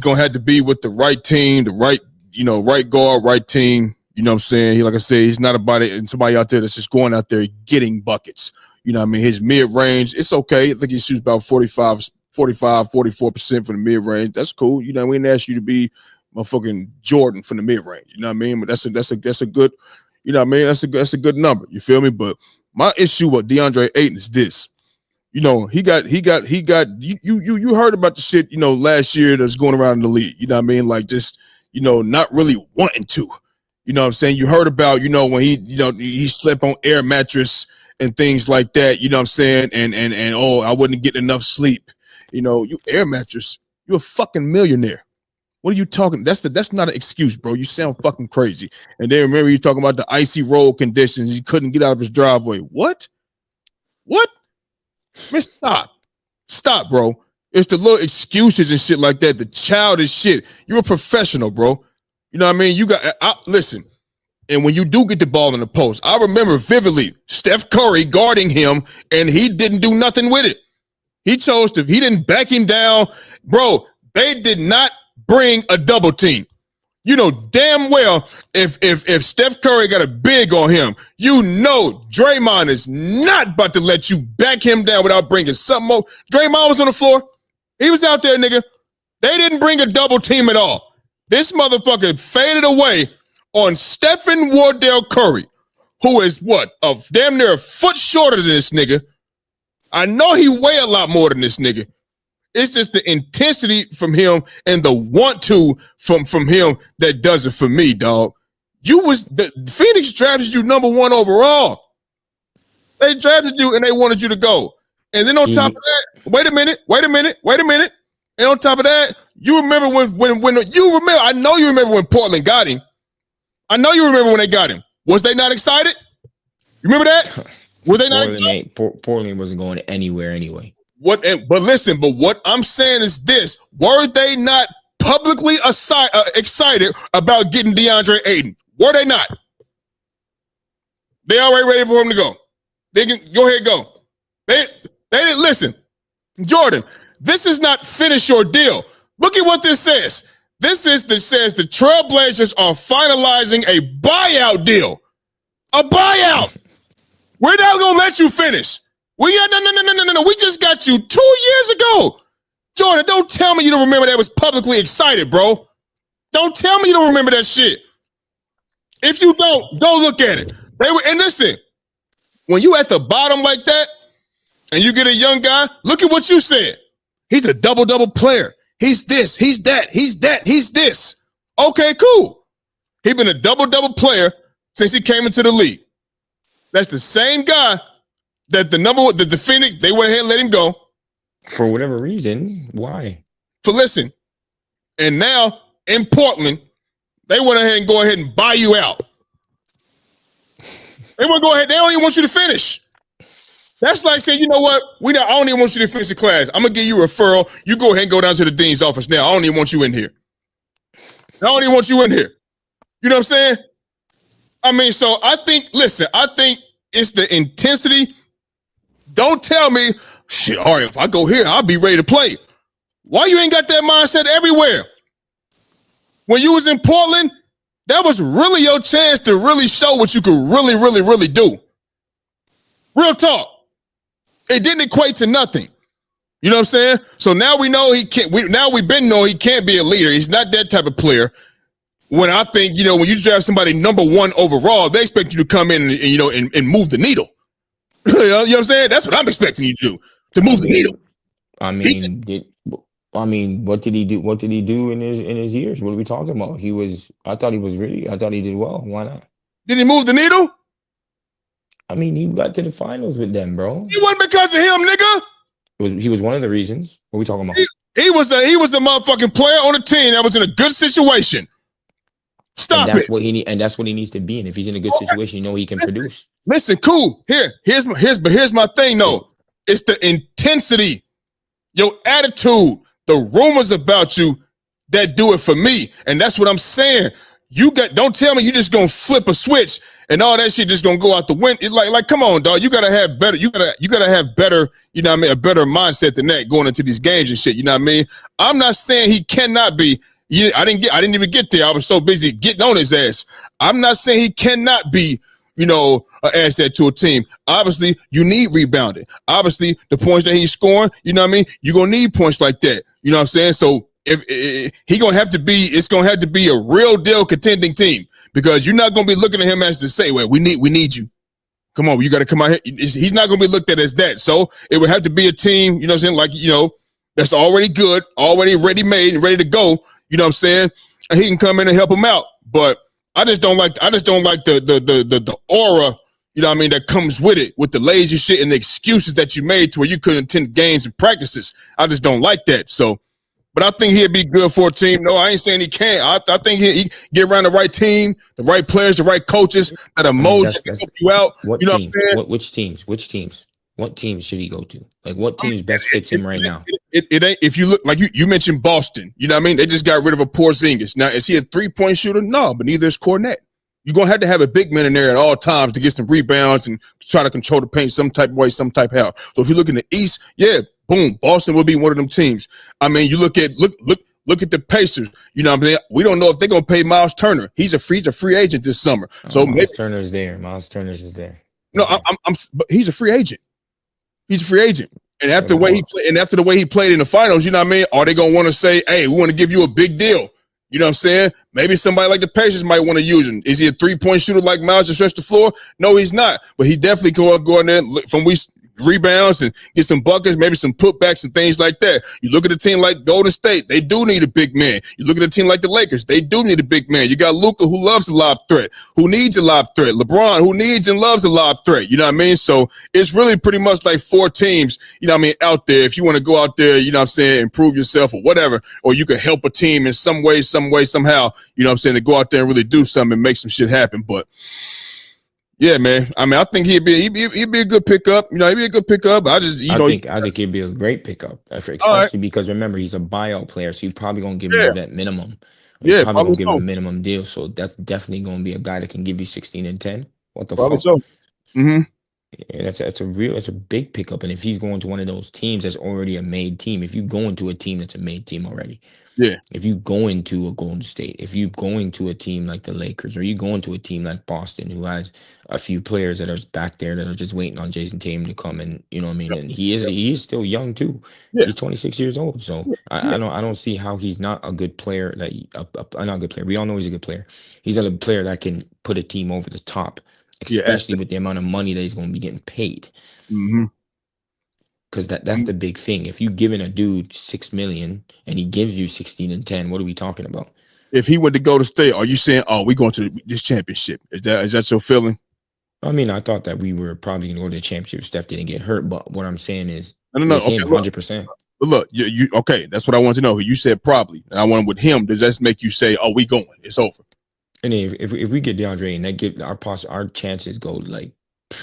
gonna have to be with the right team, the right right guard, right team. You know what I'm saying? Like I said, he's not somebody out there that's just going out there getting buckets. You know what I mean? His mid-range, it's okay. I think he shoots about 44% from the mid-range. That's cool. You know, we didn't ask you to be motherfucking Jordan from the mid-range. You know what I mean? But that's a good, you know what I mean? That's a good number. You feel me? But my issue with DeAndre Ayton is this. He got you heard about the shit, last year that's going around in the league. You know what I mean? Like just, not really wanting to. You know what I'm saying? You heard about, when he slept on air mattress and things like that, you know what I'm saying? And I wouldn't get enough sleep. You air mattress, you're a fucking millionaire. What are you talking? That's not an excuse, bro. You sound fucking crazy. And then remember you talking about the icy road conditions. He couldn't get out of his driveway. What? Man, stop, bro. It's the little excuses and shit like that. The childish shit. You're a professional, bro. You know what I mean? Listen. And when you do get the ball in the post, I remember vividly Steph Curry guarding him, and he didn't do nothing with it. He didn't back him down. Bro, they did not bring a double team. You know damn well if Steph Curry got a big on him, Draymond is not about to let you back him down without bringing something more. Draymond was on the floor. He was out there, nigga. They didn't bring a double team at all. This motherfucker faded away on Stephen Wardell Curry, who is damn near a foot shorter than this nigga. I know he weigh a lot more than this nigga. It's just the intensity from him and the want to from him that does it for me, dog. The Phoenix drafted you number 1 overall. They drafted you and they wanted you to go. And then on top of that, wait a minute. And on top of that, you remember I know you remember when Portland got him. I know you remember when they got him. Was they not excited? You remember that? Were they not excited? Portland wasn't going anywhere anyway. But what I'm saying is this. Were they not publicly excited about getting DeAndre Ayton? Were they not? They already ready for him to go. They can go ahead and go. They didn't listen. Jordan, this is not finish your deal. Look at what this says. This says the Trailblazers are finalizing a buyout deal. A buyout. We're not gonna let you finish. No. We just got you 2 years ago. Jordan, don't tell me you don't remember that was publicly excited, bro. Don't tell me you don't remember that shit. If you don't, go look at it. And listen, when you at the bottom like that, and you get a young guy, look at what you said. He's a double-double player. He's this, he's that, he's that, he's this. Okay, cool. He's been a double-double player since he came into the league. That's the same guy that the Phoenix, they went ahead and let him go. For whatever reason. Why? Listen, and now in Portland, they went ahead and buy you out. They want to go ahead. They don't even want you to finish. That's like saying, you know what? I don't even want you to finish the class. I'm going to give you a referral. You go ahead and go down to the dean's office now. I don't even want you in here. I don't even want you in here. You know what I'm saying? I mean, so I think it's the intensity. Don't tell me, shit, all right, if I go here, I'll be ready to play. Why you ain't got that mindset everywhere? When you was in Portland, that was really your chance to really show what you could really, really, really do. Real talk. It didn't equate to nothing. You know what I'm saying? So now we know he can't. We've been knowing he can't be a leader. He's not that type of player. When I think, when you draft somebody number 1 overall, they expect you to come in and move the needle. You know what I'm saying? That's what I'm expecting you to do, to move the needle. I mean, what did he do? What did he do in his years? What are we talking about? I thought he did well. Why not? Did he move the needle? I mean, he got to the finals with them, bro. It wasn't because of him, nigga. He was one of the reasons. What are we talking about? He was the motherfucking player on the team that was in a good situation. Stop and that's it. What he and that's what he needs to be in. If he's in a good situation, he can produce. Listen, cool. Here's my thing, though. It's the intensity, your attitude, the rumors about you that do it for me. And that's what I'm saying. Don't tell me you just gonna flip a switch and all that shit just gonna go out the window. Like, come on, dog. You gotta have better. You gotta have better. You know what I mean? A better mindset than that going into these games and shit. You know what I mean? I'm not saying he cannot be. I didn't even get there. I was so busy getting on his ass. I'm not saying he cannot be, an asset to a team. Obviously, you need rebounding. Obviously, the points that he's scoring, you know what I mean? You're gonna need points like that. You know what I'm saying? So if it's gonna have to be a real deal contending team, because you're not gonna be looking at him as to say, well, we need you. Come on, you got to come out here. He's not gonna be looked at as that. So it would have to be a team, you know what I'm saying? Like, that's already good, already ready made and ready to go. You know what I'm saying? And he can come in and help him out. But I just don't like the aura, you know what I mean, that comes with it, with the lazy shit and the excuses that you made to where you couldn't attend games and practices. I just don't like that. So, but I think he'd be good for a team. No, I ain't saying he can't. I think he get around the right team, the right players, the right coaches that are molded to help you out. What you know team? What I'm Which teams? What teams should he go to? Like, what teams best fits him right now? It ain't. If you look, like you mentioned Boston, you know what I mean? They just got rid of a Porzingis. Now, is he a 3-point shooter? No, but neither is Cornette. You're going to have a big man in there at all times to get some rebounds and try to control the paint some type of way, some type of how. So if you look in the East, yeah, boom, Boston will be one of them teams. I mean, you look at the Pacers. You know what I mean? We don't know if they're going to pay Miles Turner. He's a free agent this summer. So Miles Turner's there. Miles Turner's is there. No, but he's a free agent. He's a free agent. And after the way he played in the finals, you know what I mean? Are they going to want to say, hey, we want to give you a big deal? You know what I'm saying? Maybe somebody like the Pacers might want to use him. Is he a 3-point shooter like Miles to stretch the floor? No, he's not. But he definitely can go in there from rebounds and get some buckets, maybe some putbacks and things like that. You look at a team like Golden State, they do need a big man. You look at a team like the Lakers, they do need a big man. You got Luka, who loves a lob threat, who needs a lob threat. LeBron, who needs and loves a lob threat. You know what I mean? So it's really pretty much like 4 teams, you know what I mean, out there. If you want to go out there, you know what I'm saying, improve yourself or whatever, or you could help a team in some way, somehow, you know what I'm saying, to go out there and really do something and make some shit happen. But Yeah, man. I mean, I think he'd be a good pickup. You know, he'd be a good pickup. I just, I think it'd be a great pickup, all right. especially because remember he's a buyout player, so you're probably gonna give him Yeah, a vet minimum. Or you're yeah, probably probably gonna give him a so. minimum deal. So that's definitely gonna be a guy that can give you 16 and 10. What the Probably fuck? so. Mm-hmm. Yeah, that's a big pickup. And if he's going to one of those teams that's already a made team, if you go into a team that's a made team already, Yeah, if you go into a Golden State, if you go into a team like the Lakers, or you go into a team like Boston, who has a few players that are back there that are just waiting on Jason Tatum to come, and you know what I mean, yep, and yep, he is still young too. yeah, He's 26 years old, so yeah, I don't see how he's not a good player. Like not a good player. We all know he's a good player. He's a player that can put a team over the top, yeah. especially with the amount of money that he's going to be getting paid. Mm-hmm. Because that's the big thing. If you giving a dude 6 million and he gives you 16 and 10, what are we talking about? If he went to go to state, are you saying, "Oh, we going to this championship"? Is that your feeling? I mean, I thought that we were probably going to go to the championship if Steph didn't get hurt, but what I'm saying is No, no, no. with Okay, him, look, 100%. look. You okay? That's what I want to know. You said probably, and I want with him. Does that make you say, "Oh, we going? It's over"? And if we get DeAndre and that give our chances go like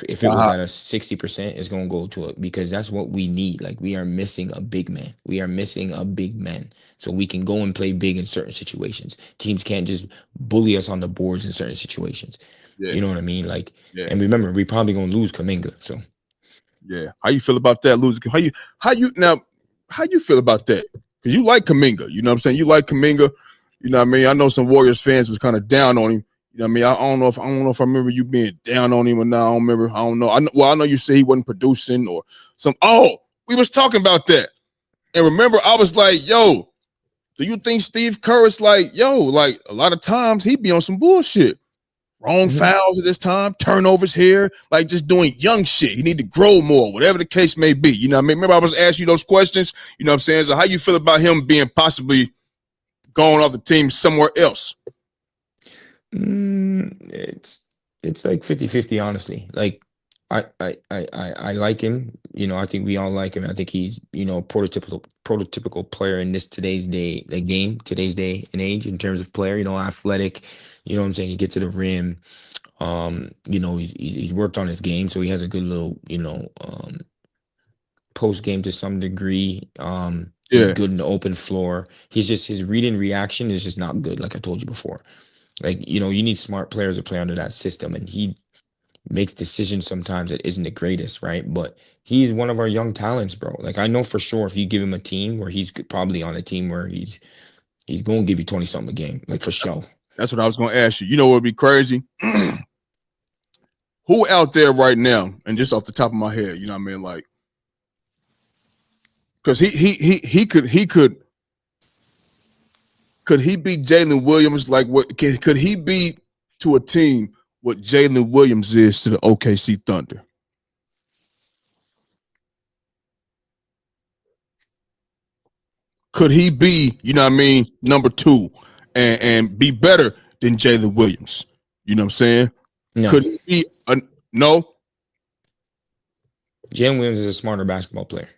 if it was Uh-huh. at a 60%, it's gonna go to it because that's what we need. Like we are missing a big man. We are missing a big man. So we can go and play big in certain situations. Teams can't just bully us on the boards in certain situations. Yeah, You know what I mean? Like, yeah, and remember, we probably gonna lose Kaminga. So yeah. How you feel about that, losing? How you feel about that? Because you like Kaminga. You know what I'm saying? You like Kaminga. You know what I mean? I know some Warriors fans was kind of down on him. You know what I mean? I don't know if I remember you being down on him or not. I don't remember. I don't know. I know you say he wasn't producing or some. Oh, we was talking about that. And remember, I was like, yo, do you think Steve Kerr is like, yo, like a lot of times he be on some bullshit. Wrong mhm. fouls at this time, turnovers here, like just doing young shit. He need to grow more, whatever the case may be. You know what I mean? Remember, I was asking you those questions. You know what I'm saying? So how you feel about him being possibly going off the team somewhere else? It's like 50-50, honestly. Like I like him. You know, I think we all like him. I think he's, you know, prototypical player in this today's day, the game, today's day and age in terms of player, you know, athletic, you know what I'm saying? He gets to the rim. You know, he's worked on his game, so he has a good little, you know, post game to some degree. He's Yeah, good in the open floor. He's just his reading reaction is just not good, like I told you before. Like, you know, you need smart players to play under that system, and he makes decisions sometimes that isn't the greatest, right? But he's one of our young talents, bro. Like I know for sure if you give him a team where he's probably on a team where he's going to give you 20 something a game, like for sure. that's what I was going to ask you. You know what would be crazy? Who out there right now, and just off the top of my head, you know what I mean? Like, because could he be Jalen Williams? Like, what could he be to a team what Jalen Williams is to the OKC Thunder? Could he be, you know what I mean, number two and be better than Jalen Williams? You know what I'm saying? No, Could he be a no? Jalen Williams is a smarter basketball player.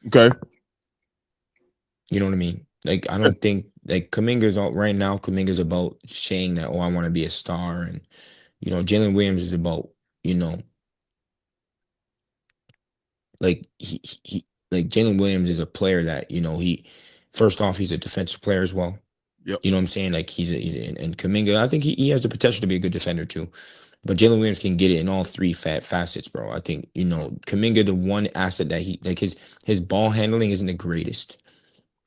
Okay. You know what I mean? Like I don't think like Kaminga's all right now. Kaminga's about saying that, oh, I want to be a star, and you know, Jalen Williams is about, you know, like like Jalen Williams is a player that, you know, he first off, he's a defensive player as well. Yep. You know what I'm saying? Like and Kaminga, I think he has the potential to be a good defender too. But Jalen Williams can get it in all three facets, bro. I think, you know, Kaminga, the one asset that he like his ball handling isn't the greatest.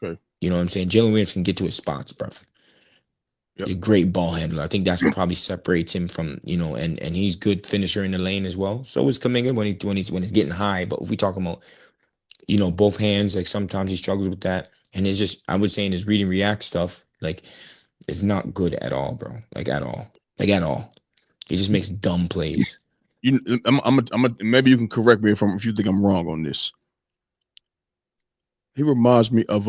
Okay. You know what I'm saying? Jalen Williams can get to his spots, bro. Yep. A great ball handler. I think that's what probably separates him from, you know, and he's good finisher in the lane as well. So is Kaminga when he's getting high. But if we talk about, you know, both hands, like sometimes he struggles with that. And it's just I would say in his read and react stuff, like it's not good at all, bro. Like at all. Like at all. He just makes dumb plays. You, maybe you can correct me if you think I'm wrong on this. He reminds me of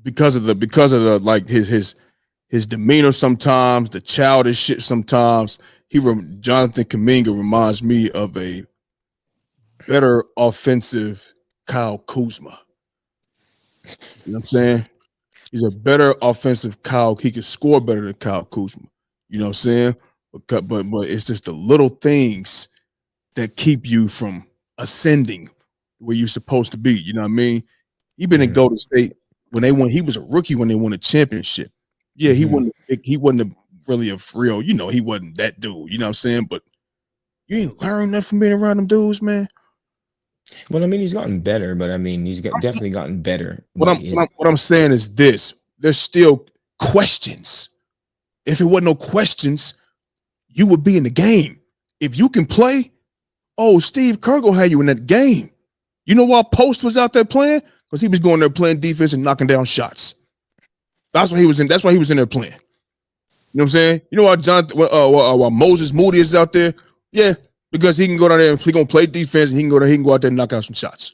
because of the like his demeanor sometimes, the childish shit sometimes. Jonathan Kaminga reminds me of a better offensive Kyle Kuzma. You know what I'm saying? He's a better offensive Kyle. He can score better than Kyle Kuzma. You know what I'm saying? But it's just the little things that keep you from ascending where you're supposed to be. You know what I mean? He been in Mhm. Golden State when they won. He was a rookie when they won a championship. Yeah, Mhm. he wasn't really a real. He wasn't that dude. You know what I'm saying? But you ain't learned nothing from being around them dudes, man. Well, I mean, he's gotten better, but I mean, definitely gotten better. What But I'm what his I'm what I'm saying is this: there's still questions. If it wasn't no questions, you would be in the game. If you can play, oh, Steve Kerr gonna have you in that game. You know why Post was out there playing? Because he was going there playing defense and knocking down shots. That's why he was in. That's why he was in there playing. You know what I'm saying? You know why why Moses Moody is out there? Yeah, because he can go down there and he gonna play defense and he can go there. He can go out there and knock out some shots.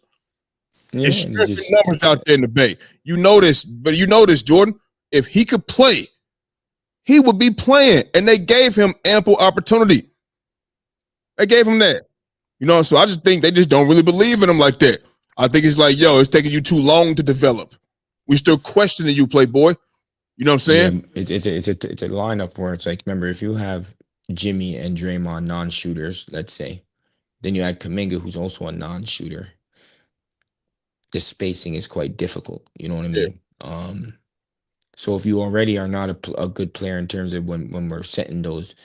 yeah, It's and he stripping just numbers out there in the Bay. You know this, but Jordan. If he could play, he would be playing, and they gave him ample opportunity. They gave him that. So I just think they just don't really believe in him like that. I think it's like, yo, it's taking you too long to develop. We still questioning you, Playboy. You know what I'm yeah, saying? it's a lineup where it's like, remember, if you have Jimmy and Draymond non-shooters, let's say, then you add Kaminga, who's also a non-shooter. The spacing is quite difficult. You know what I Yeah. mean? So if you already are not a good player in terms of when we're setting those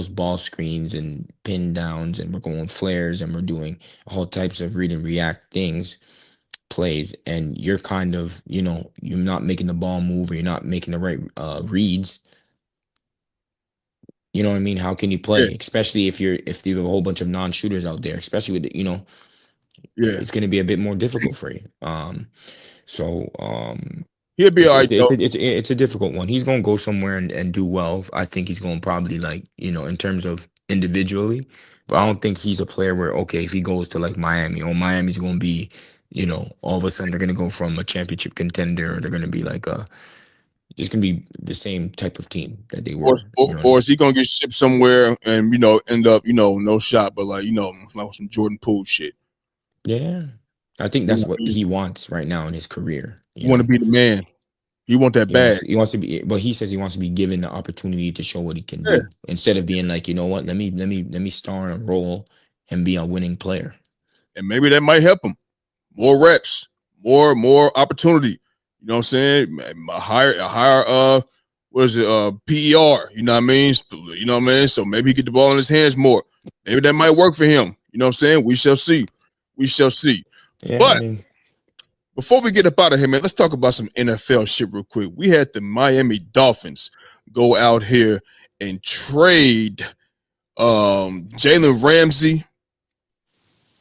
ball screens and pin downs and we're going flares and we're doing all types of read and react plays, and you're kind of, you're not making the ball move or you're not making the right reads. You know what I mean? How can you Yeah. play? Especially if you have a whole bunch of non-shooters out there, especially with Yeah. it's going to be a bit more difficult for you. So He'll be all right, though. it's a difficult one. He's gonna go somewhere and do well. I think he's gonna probably, like, in terms of individually, but I don't think he's a player where, okay, if he goes to like Miami, or Miami's gonna be, all of a sudden they're gonna go from a championship contender, or they're gonna be like just gonna be the same type of team that they Or, were. or, You know what I or mean? is he going to get shipped somewhere and, end up, no shot, but like some Jordan Poole shit? Yeah, I think You know that's what I what mean? he wants right now in his career. You want to be the man. You want that He wants bad. to be, but he says he wants to be given the opportunity to show what he can Yeah. do, instead of being like, you know what, let me star in a role and be a winning player. And maybe that might help him. More reps, more opportunity. You know what I'm saying? A higher what is it, PER, you know what I mean? You know what I mean? So maybe he get the ball in his hands more. Maybe that might work for him. You know what I'm saying? We shall see. We shall see. Yeah, I But mean, before we get up out of here, man, let's talk about some NFL shit real quick. We had the Miami Dolphins go out here and trade Jalen Ramsey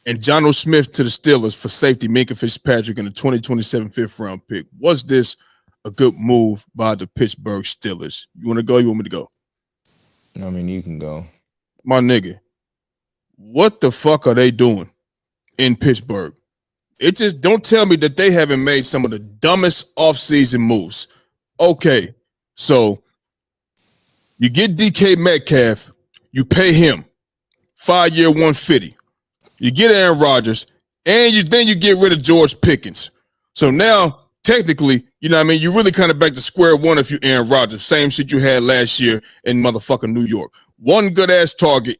and John Smith to the Steelers for safety Minkah Fitzpatrick in the 2027 fifth round pick. Was this a good move by the Pittsburgh Steelers? You want to go? You want me to go? I mean, you can go. My nigga, what the fuck are they doing in Pittsburgh? It just don't tell me that they haven't made some of the dumbest offseason moves. Okay, so you get DK Metcalf, you pay him 5-year 150. You get Aaron Rodgers, and then you get rid of George Pickens. So now, technically, you know what I mean? You really kind of back to square one if you Aaron Rodgers. Same shit you had last year in motherfucking New York. One good-ass target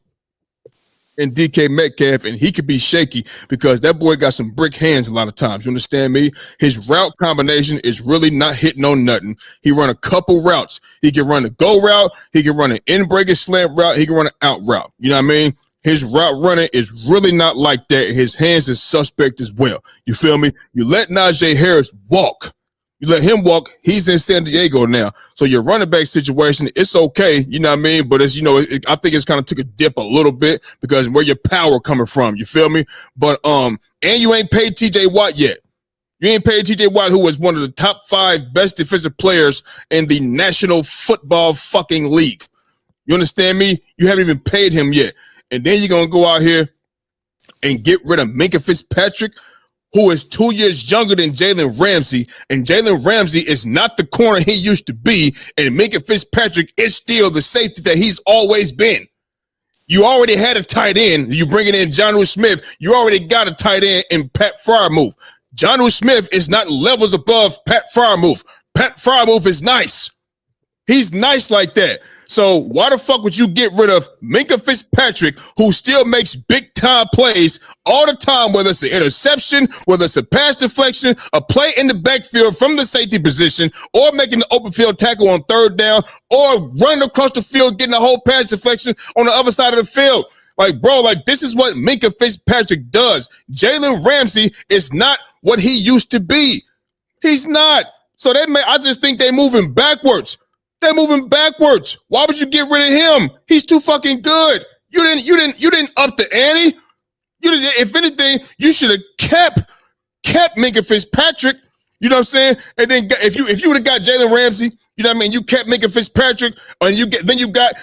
in DK Metcalf, and he could be shaky because that boy got some brick hands a lot of times. You understand me? His route combination is really not hitting on nothing. He run a couple routes. He can run a go route. He can run an in-breaking slant route. He can run an out route. You know what I mean? His route running is really not like that. His hands is suspect as well. You feel me? You let Najee Harris walk. You let him walk. He's in San Diego now. So your running back situation, it's okay. You know what I mean? But it's, I think it's kind of took a dip a little bit because where your power coming from. You feel me? But, and you ain't paid TJ Watt yet. You ain't paid TJ Watt, who is one of the top 5 best defensive players in the National Football fucking League. You understand me? You haven't even paid him yet. And then you're going to go out here and get rid of Minkah Fitzpatrick, who is 2 years younger than Jalen Ramsey. And Jalen Ramsey is not the corner he used to be. And Minkah Fitzpatrick is still the safety that he's always been. You already had a tight end. You bringing in Jonnu Smith. You already got a tight end in Pat Freiermuth. Jonnu Smith is not levels above Pat Freiermuth. Pat Freiermuth is nice. He's nice like that. So why the fuck would you get rid of Minkah Fitzpatrick, who still makes big time plays all the time, whether it's an interception, whether it's a pass deflection, a play in the backfield from the safety position, or making the open field tackle on third down, or running across the field, getting a whole pass deflection on the other side of the field. Like, bro, like this is what Minkah Fitzpatrick does. Jalen Ramsey is not what he used to be. He's not. So I just think they're moving backwards. They're moving backwards. Why would you get rid of him? He's too fucking good. You didn't up the ante. If anything, you should have kept Minkah Fitzpatrick. You know what I'm saying? And then if you would have got Jalen Ramsey, you know what I mean? You kept Minkah Fitzpatrick, and then you got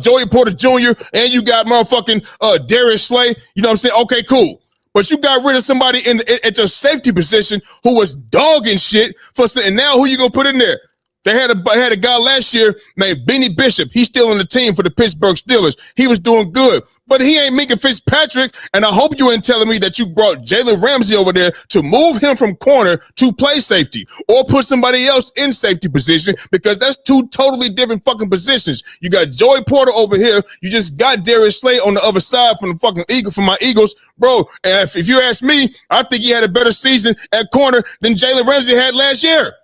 Joey Porter Jr. and you got motherfucking Darius Slay. You know what I'm saying? Okay, cool. But you got rid of somebody at your safety position who was dogging shit and now who you gonna put in there? They had a guy last year named Benny Bishop. He's still on the team for the Pittsburgh Steelers. He was doing good, but he ain't Minkah Fitzpatrick. And I hope you ain't telling me that you brought Jalen Ramsey over there to move him from corner to play safety or put somebody else in safety position, because that's two totally different fucking positions. You got Joey Porter over here. You just got Darius Slay on the other side from my Eagles, bro. And if you ask me, I think he had a better season at corner than Jalen Ramsey had last year,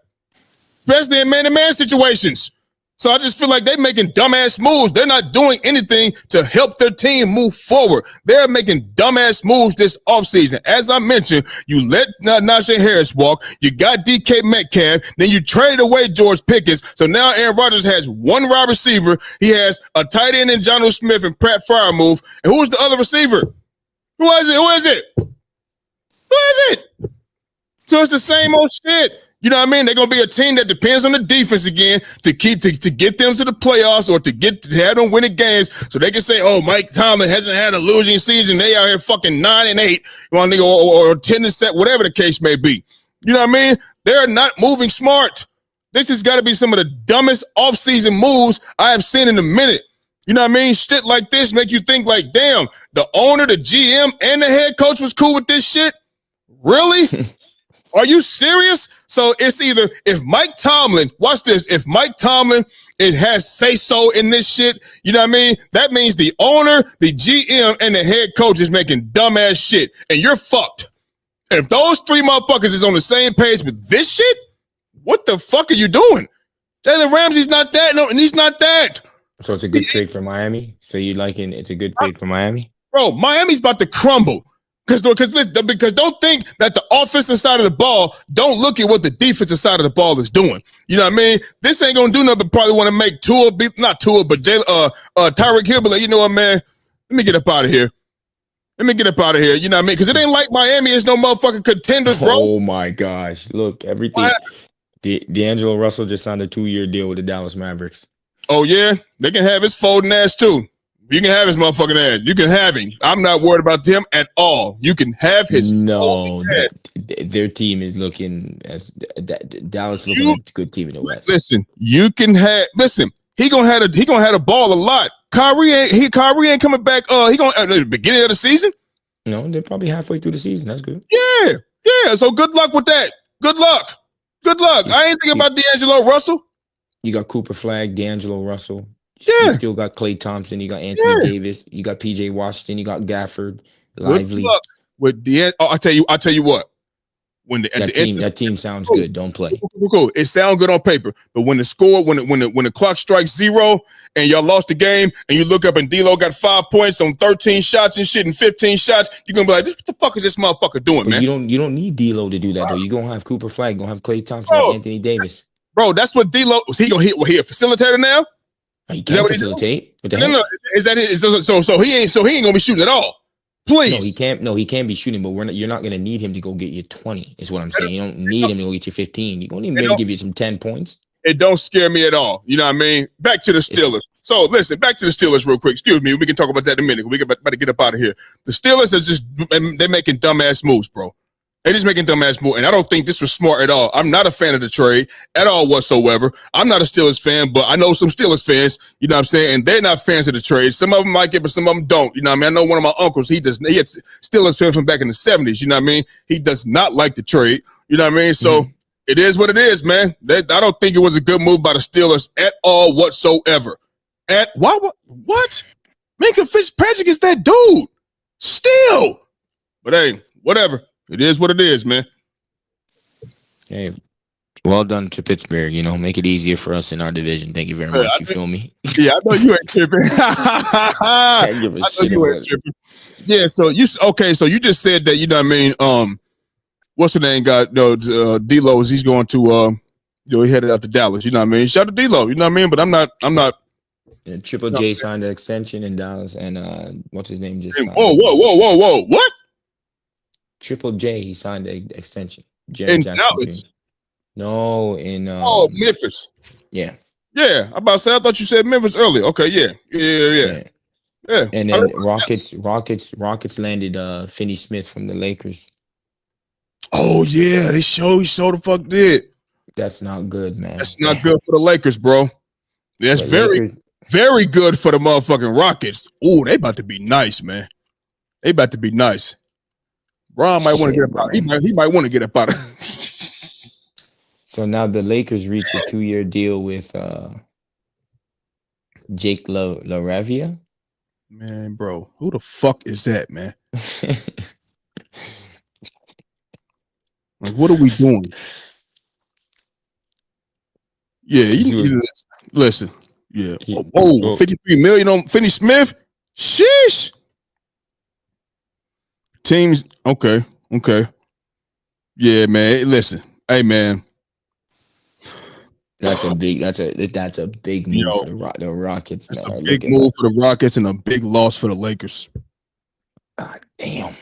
especially in man-to-man situations. So I just feel like they're making dumbass moves. They're not doing anything to help their team move forward. They're making dumbass moves this offseason. As I mentioned, you let Najee Harris walk. You got DK Metcalf. Then you traded away George Pickens. So now Aaron Rodgers has one wide receiver. He has a tight end in Jonnu Smith and Pratt Freiermuth. And who's the other receiver? Who is it? So it's the same old shit. You know what I mean? They're gonna be a team that depends on the defense again to get them to the playoffs, or to have them winning games, so they can say, "Oh, Mike Tomlin hasn't had a losing season. They out here fucking 9-8, or 10-7, whatever the case may be." You know what I mean? They're not moving smart. This has got to be some of the dumbest offseason moves I have seen in a minute. You know what I mean? Shit like this make you think like, damn, the owner, the GM, and the head coach was cool with this shit? Really? Are you serious? So it's either if Mike Tomlin, watch this, if Mike Tomlin has say-so in this shit, you know what I mean? That means the owner, the GM, and the head coach is making dumbass shit, and you're fucked. And if those three motherfuckers is on the same page with this shit, what the fuck are you doing? Jalen Ramsey's not that, no, and he's not that. So it's a good trade for Miami? So you liking it's a good trade for Miami? Bro, Miami's about to crumble. Because don't think that the offensive side of the ball don't look at what the defensive side of the ball is doing. You know what I mean? This ain't gonna do nothing but probably want to make Tyreek Hill, but like, you know what, man? Let me get up out of here. You know what I mean? Because it ain't like Miami is no motherfucking contenders, bro. Oh my gosh! Look, everything. D'Angelo Russell just signed a 2-year deal with the Dallas Mavericks. Oh yeah, they can have his folding ass too. You can have his motherfucking ass. You can have him. I'm not worried about them at all. You can have his. No, their team is looking as Dallas looking like a good team in the West. Listen, you can have. Listen, he gonna have a ball a lot. Kyrie ain't coming back. He gonna at the beginning of the season. No, they're probably halfway through the season. That's good. Yeah. So good luck with that. Good luck. I ain't thinking about D'Angelo Russell. You got Cooper Flag, D'Angelo Russell. Yeah. You still got Klay Thompson. You got Anthony Davis. You got PJ Washington. You got Gafford. Lively. With I tell you what. When that team sounds good. Don't play. Cool. It sounds good on paper, but when the clock strikes 0 and y'all lost the game, and you look up and D'Lo got 5 points on 13 shots and shit and 15 shots, you're gonna be like, what the fuck is this motherfucker doing, man? You don't need D'Lo to do that though. You're gonna have Cooper Flag. You're gonna have Klay Thompson and Anthony Davis. Bro, that's what D'Lo was. He gonna hit? He a facilitator now? He can't facilitate. What the heck? No. Is that it? So he ain't gonna be shooting at all. Please. No, he can't be shooting, but you're not gonna need him to go get you 20, is what I'm saying. You don't need him to go get you 15. You're gonna need him to give you some 10 points. It don't scare me at all. You know what I mean? Back to the Steelers. So listen, back to the Steelers real quick. Excuse me, we can talk about that in a minute. We about to get up out of here. The Steelers they're making dumbass moves, bro. They're just making dumbass moves, and I don't think this was smart at all. I'm not a fan of the trade at all whatsoever. I'm not a Steelers fan, but I know some Steelers fans, you know what I'm saying, and they're not fans of the trade. Some of them like it, but some of them don't. You know what I mean? I know one of my uncles, he had Steelers fans from back in the 70s, you know what I mean? He does not like the trade, you know what I mean? So It is what it is, man. I don't think it was a good move by the Steelers at all whatsoever. What? Minka Fitzpatrick is that dude. Still. But hey, whatever. It is what it is, man. Hey, well done to Pittsburgh. Make it easier for us in our division. Thank you very much. You feel me? Yeah, I know you ain't tripping. I know you ain't tripping. Yeah, so you just said that, you know what I mean? What's the name? Got D-Lo, he's going to he headed out to Dallas, you know what I mean? Shout out to D-Lo, you know what I mean? But I'm not. Yeah, Triple J signed an extension in Dallas, and what's his name just signed? Whoa. What? Triple J, he signed an extension. In Dallas? No, in Memphis. Yeah. Yeah, I'm about to say, I thought you said Memphis earlier. Okay, yeah. And then Rockets landed Finney Smith from the Lakers. Oh yeah, they sure the fuck did. That's not good, man. That's not good for the Lakers, bro. That's very good for the motherfucking Rockets. Ooh, they about to be nice, man. They about to be nice. Bron might want to get up out. He might want to get up out of. So now the Lakers reached a 2-year deal with Jake LaRavia. Man, bro, who the fuck is that, man? Like, what are we doing? Yeah, you listen. Yeah. 53 million on Finney Smith? Sheesh. Teams, okay. Yeah, man. Listen. Hey, man. That's a big move for the Rockets. That's a big move for the Rockets and a big loss for the Lakers. God damn.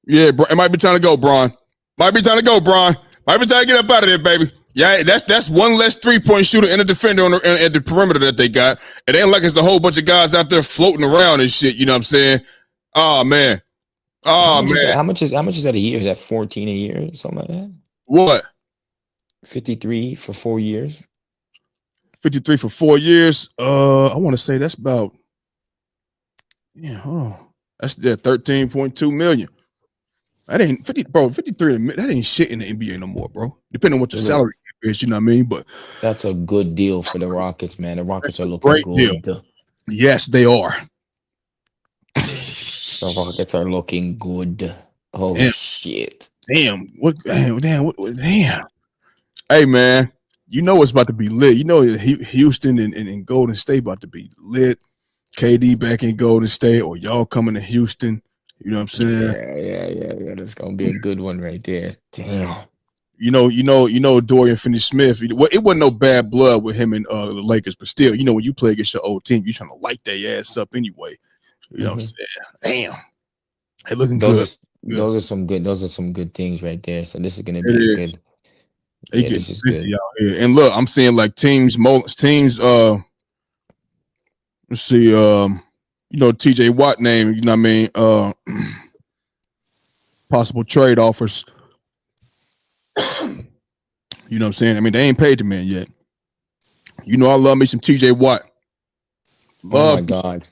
Yeah, bro. It might be time to go, Bron. Might be time to get up out of there, baby. Yeah, that's one less 3-point shooter and a defender at the perimeter that they got. It ain't like it's a whole bunch of guys out there floating around and shit. You know what I'm saying? Oh man. How much is that a year? Is that 14 a year or something like that? What? 53 for 4 years. 53 for 4 years. I want to say that's about. Yeah, hold on. That's 13.2 million. That ain't 50, bro. 53. That ain't shit in the NBA no more, bro. Depending on what your salary is, you know what I mean. But that's a good deal for the Rockets, man. The Rockets are looking good. Deal. Yes, they are. The Rockets are looking good. Oh shit! Damn! Damn! Hey man, you know it's about to be lit. You know Houston and Golden State about to be lit. KD back in Golden State, or y'all coming to Houston. You know what I'm saying? Yeah. That's gonna be a good one right there. Damn. You know Dorian Finney-Smith. It wasn't no bad blood with him and the Lakers, but still, you know, when you play against your old team, you trying to light their ass up anyway. You know what I'm saying? Damn. They looking good. Those are some good things right there. So this is gonna be good. Yeah, this is good. And look, I'm seeing like teams. Let's see. TJ Watt name. You know what I mean? Possible trade offers. You know what I'm saying? I mean, they ain't paid the man yet. You know, I love me some TJ Watt. Oh my God.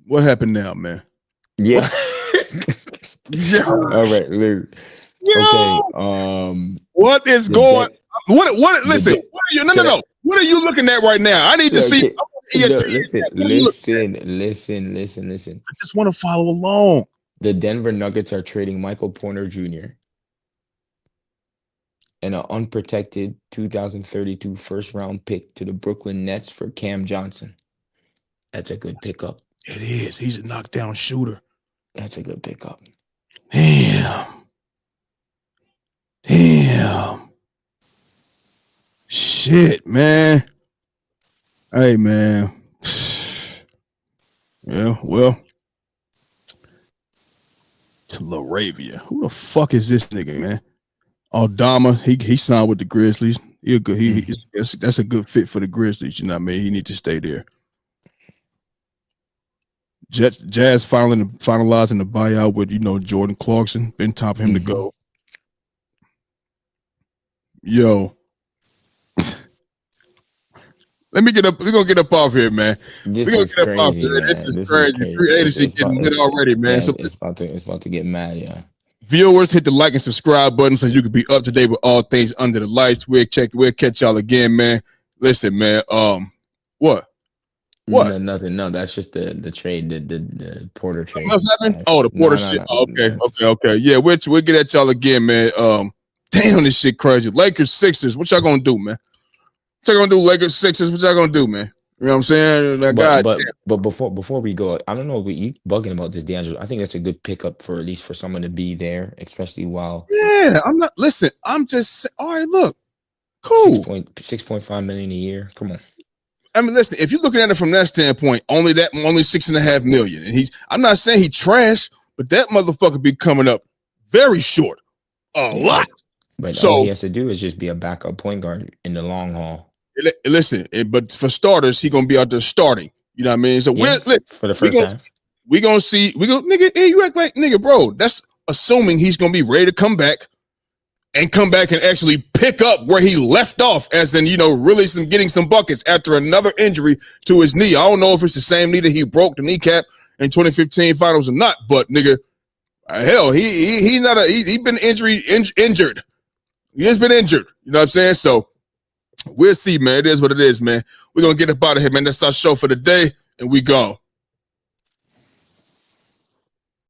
What happened now, man? Yeah. Yeah. All right, Luke. Yeah. Okay. What is going? What? Listen. What are you? No. What are you looking at right now? I need to see. Listen. I just want to follow along. The Denver Nuggets are trading Michael Porter Jr. and an unprotected 2032 first-round pick to the Brooklyn Nets for Cam Johnson. That's a good pickup. It is. He's a knockdown shooter. That's a good pickup. Damn. Shit, man. Hey, man. Yeah, well. To LaRavia. Who the fuck is this nigga, man? Aldama, he signed with the Grizzlies. That's a good fit for the Grizzlies, you know what I mean? He need to stay there. Jazz finalizing the buyout with, Jordan Clarkson. Been time for him to go. Yo. Let me get up. We're gonna get up off here, man. This is crazy. This is crazy. Free agency getting lit already, man. Yeah, it's about to get mad, yeah. Viewers, hit the like and subscribe button so you can be up to date with all things under the lights. We'll catch y'all again, man. Listen, man. What? No, nothing. No, that's just the trade, the Porter trade. What's happening? Oh, the Porter shit. Oh, okay. Yeah, we'll get at y'all again, man. Damn, this shit crazy. Lakers, Sixers. What y'all gonna do, man? What y'all gonna do? Lakers, Sixers. What y'all gonna do, man? You know what I'm saying? Like, but before we go, I don't know, but you bugging about this, D'Angelo. I think that's a good pickup for at least for someone to be there, especially while. Yeah, I'm not. Listen, I'm just. All right, look, cool. 6.5 million a year. Come on. I mean, listen. If you're looking at it from that standpoint, only 6.5 million, and I'm not saying he trash, but that motherfucker be coming up very short, a lot. But all he has to do is just be a backup point guard in the long haul. Listen, but for starters, he gonna be out there starting. You know what I mean? So for the first half, we gonna see. We go, nigga. Hey, you act like nigga, bro. That's assuming he's gonna be ready to come back and actually pick up where he left off, as in really getting some buckets after another injury to his knee. I don't know if it's the same knee that he broke the kneecap in 2015 finals or not, but nigga, hell, he been injured. He has been injured. You know what I'm saying? So. We'll see, man. It is what it is, man. We're going to get up out of here, man. That's our show for the day, and we go.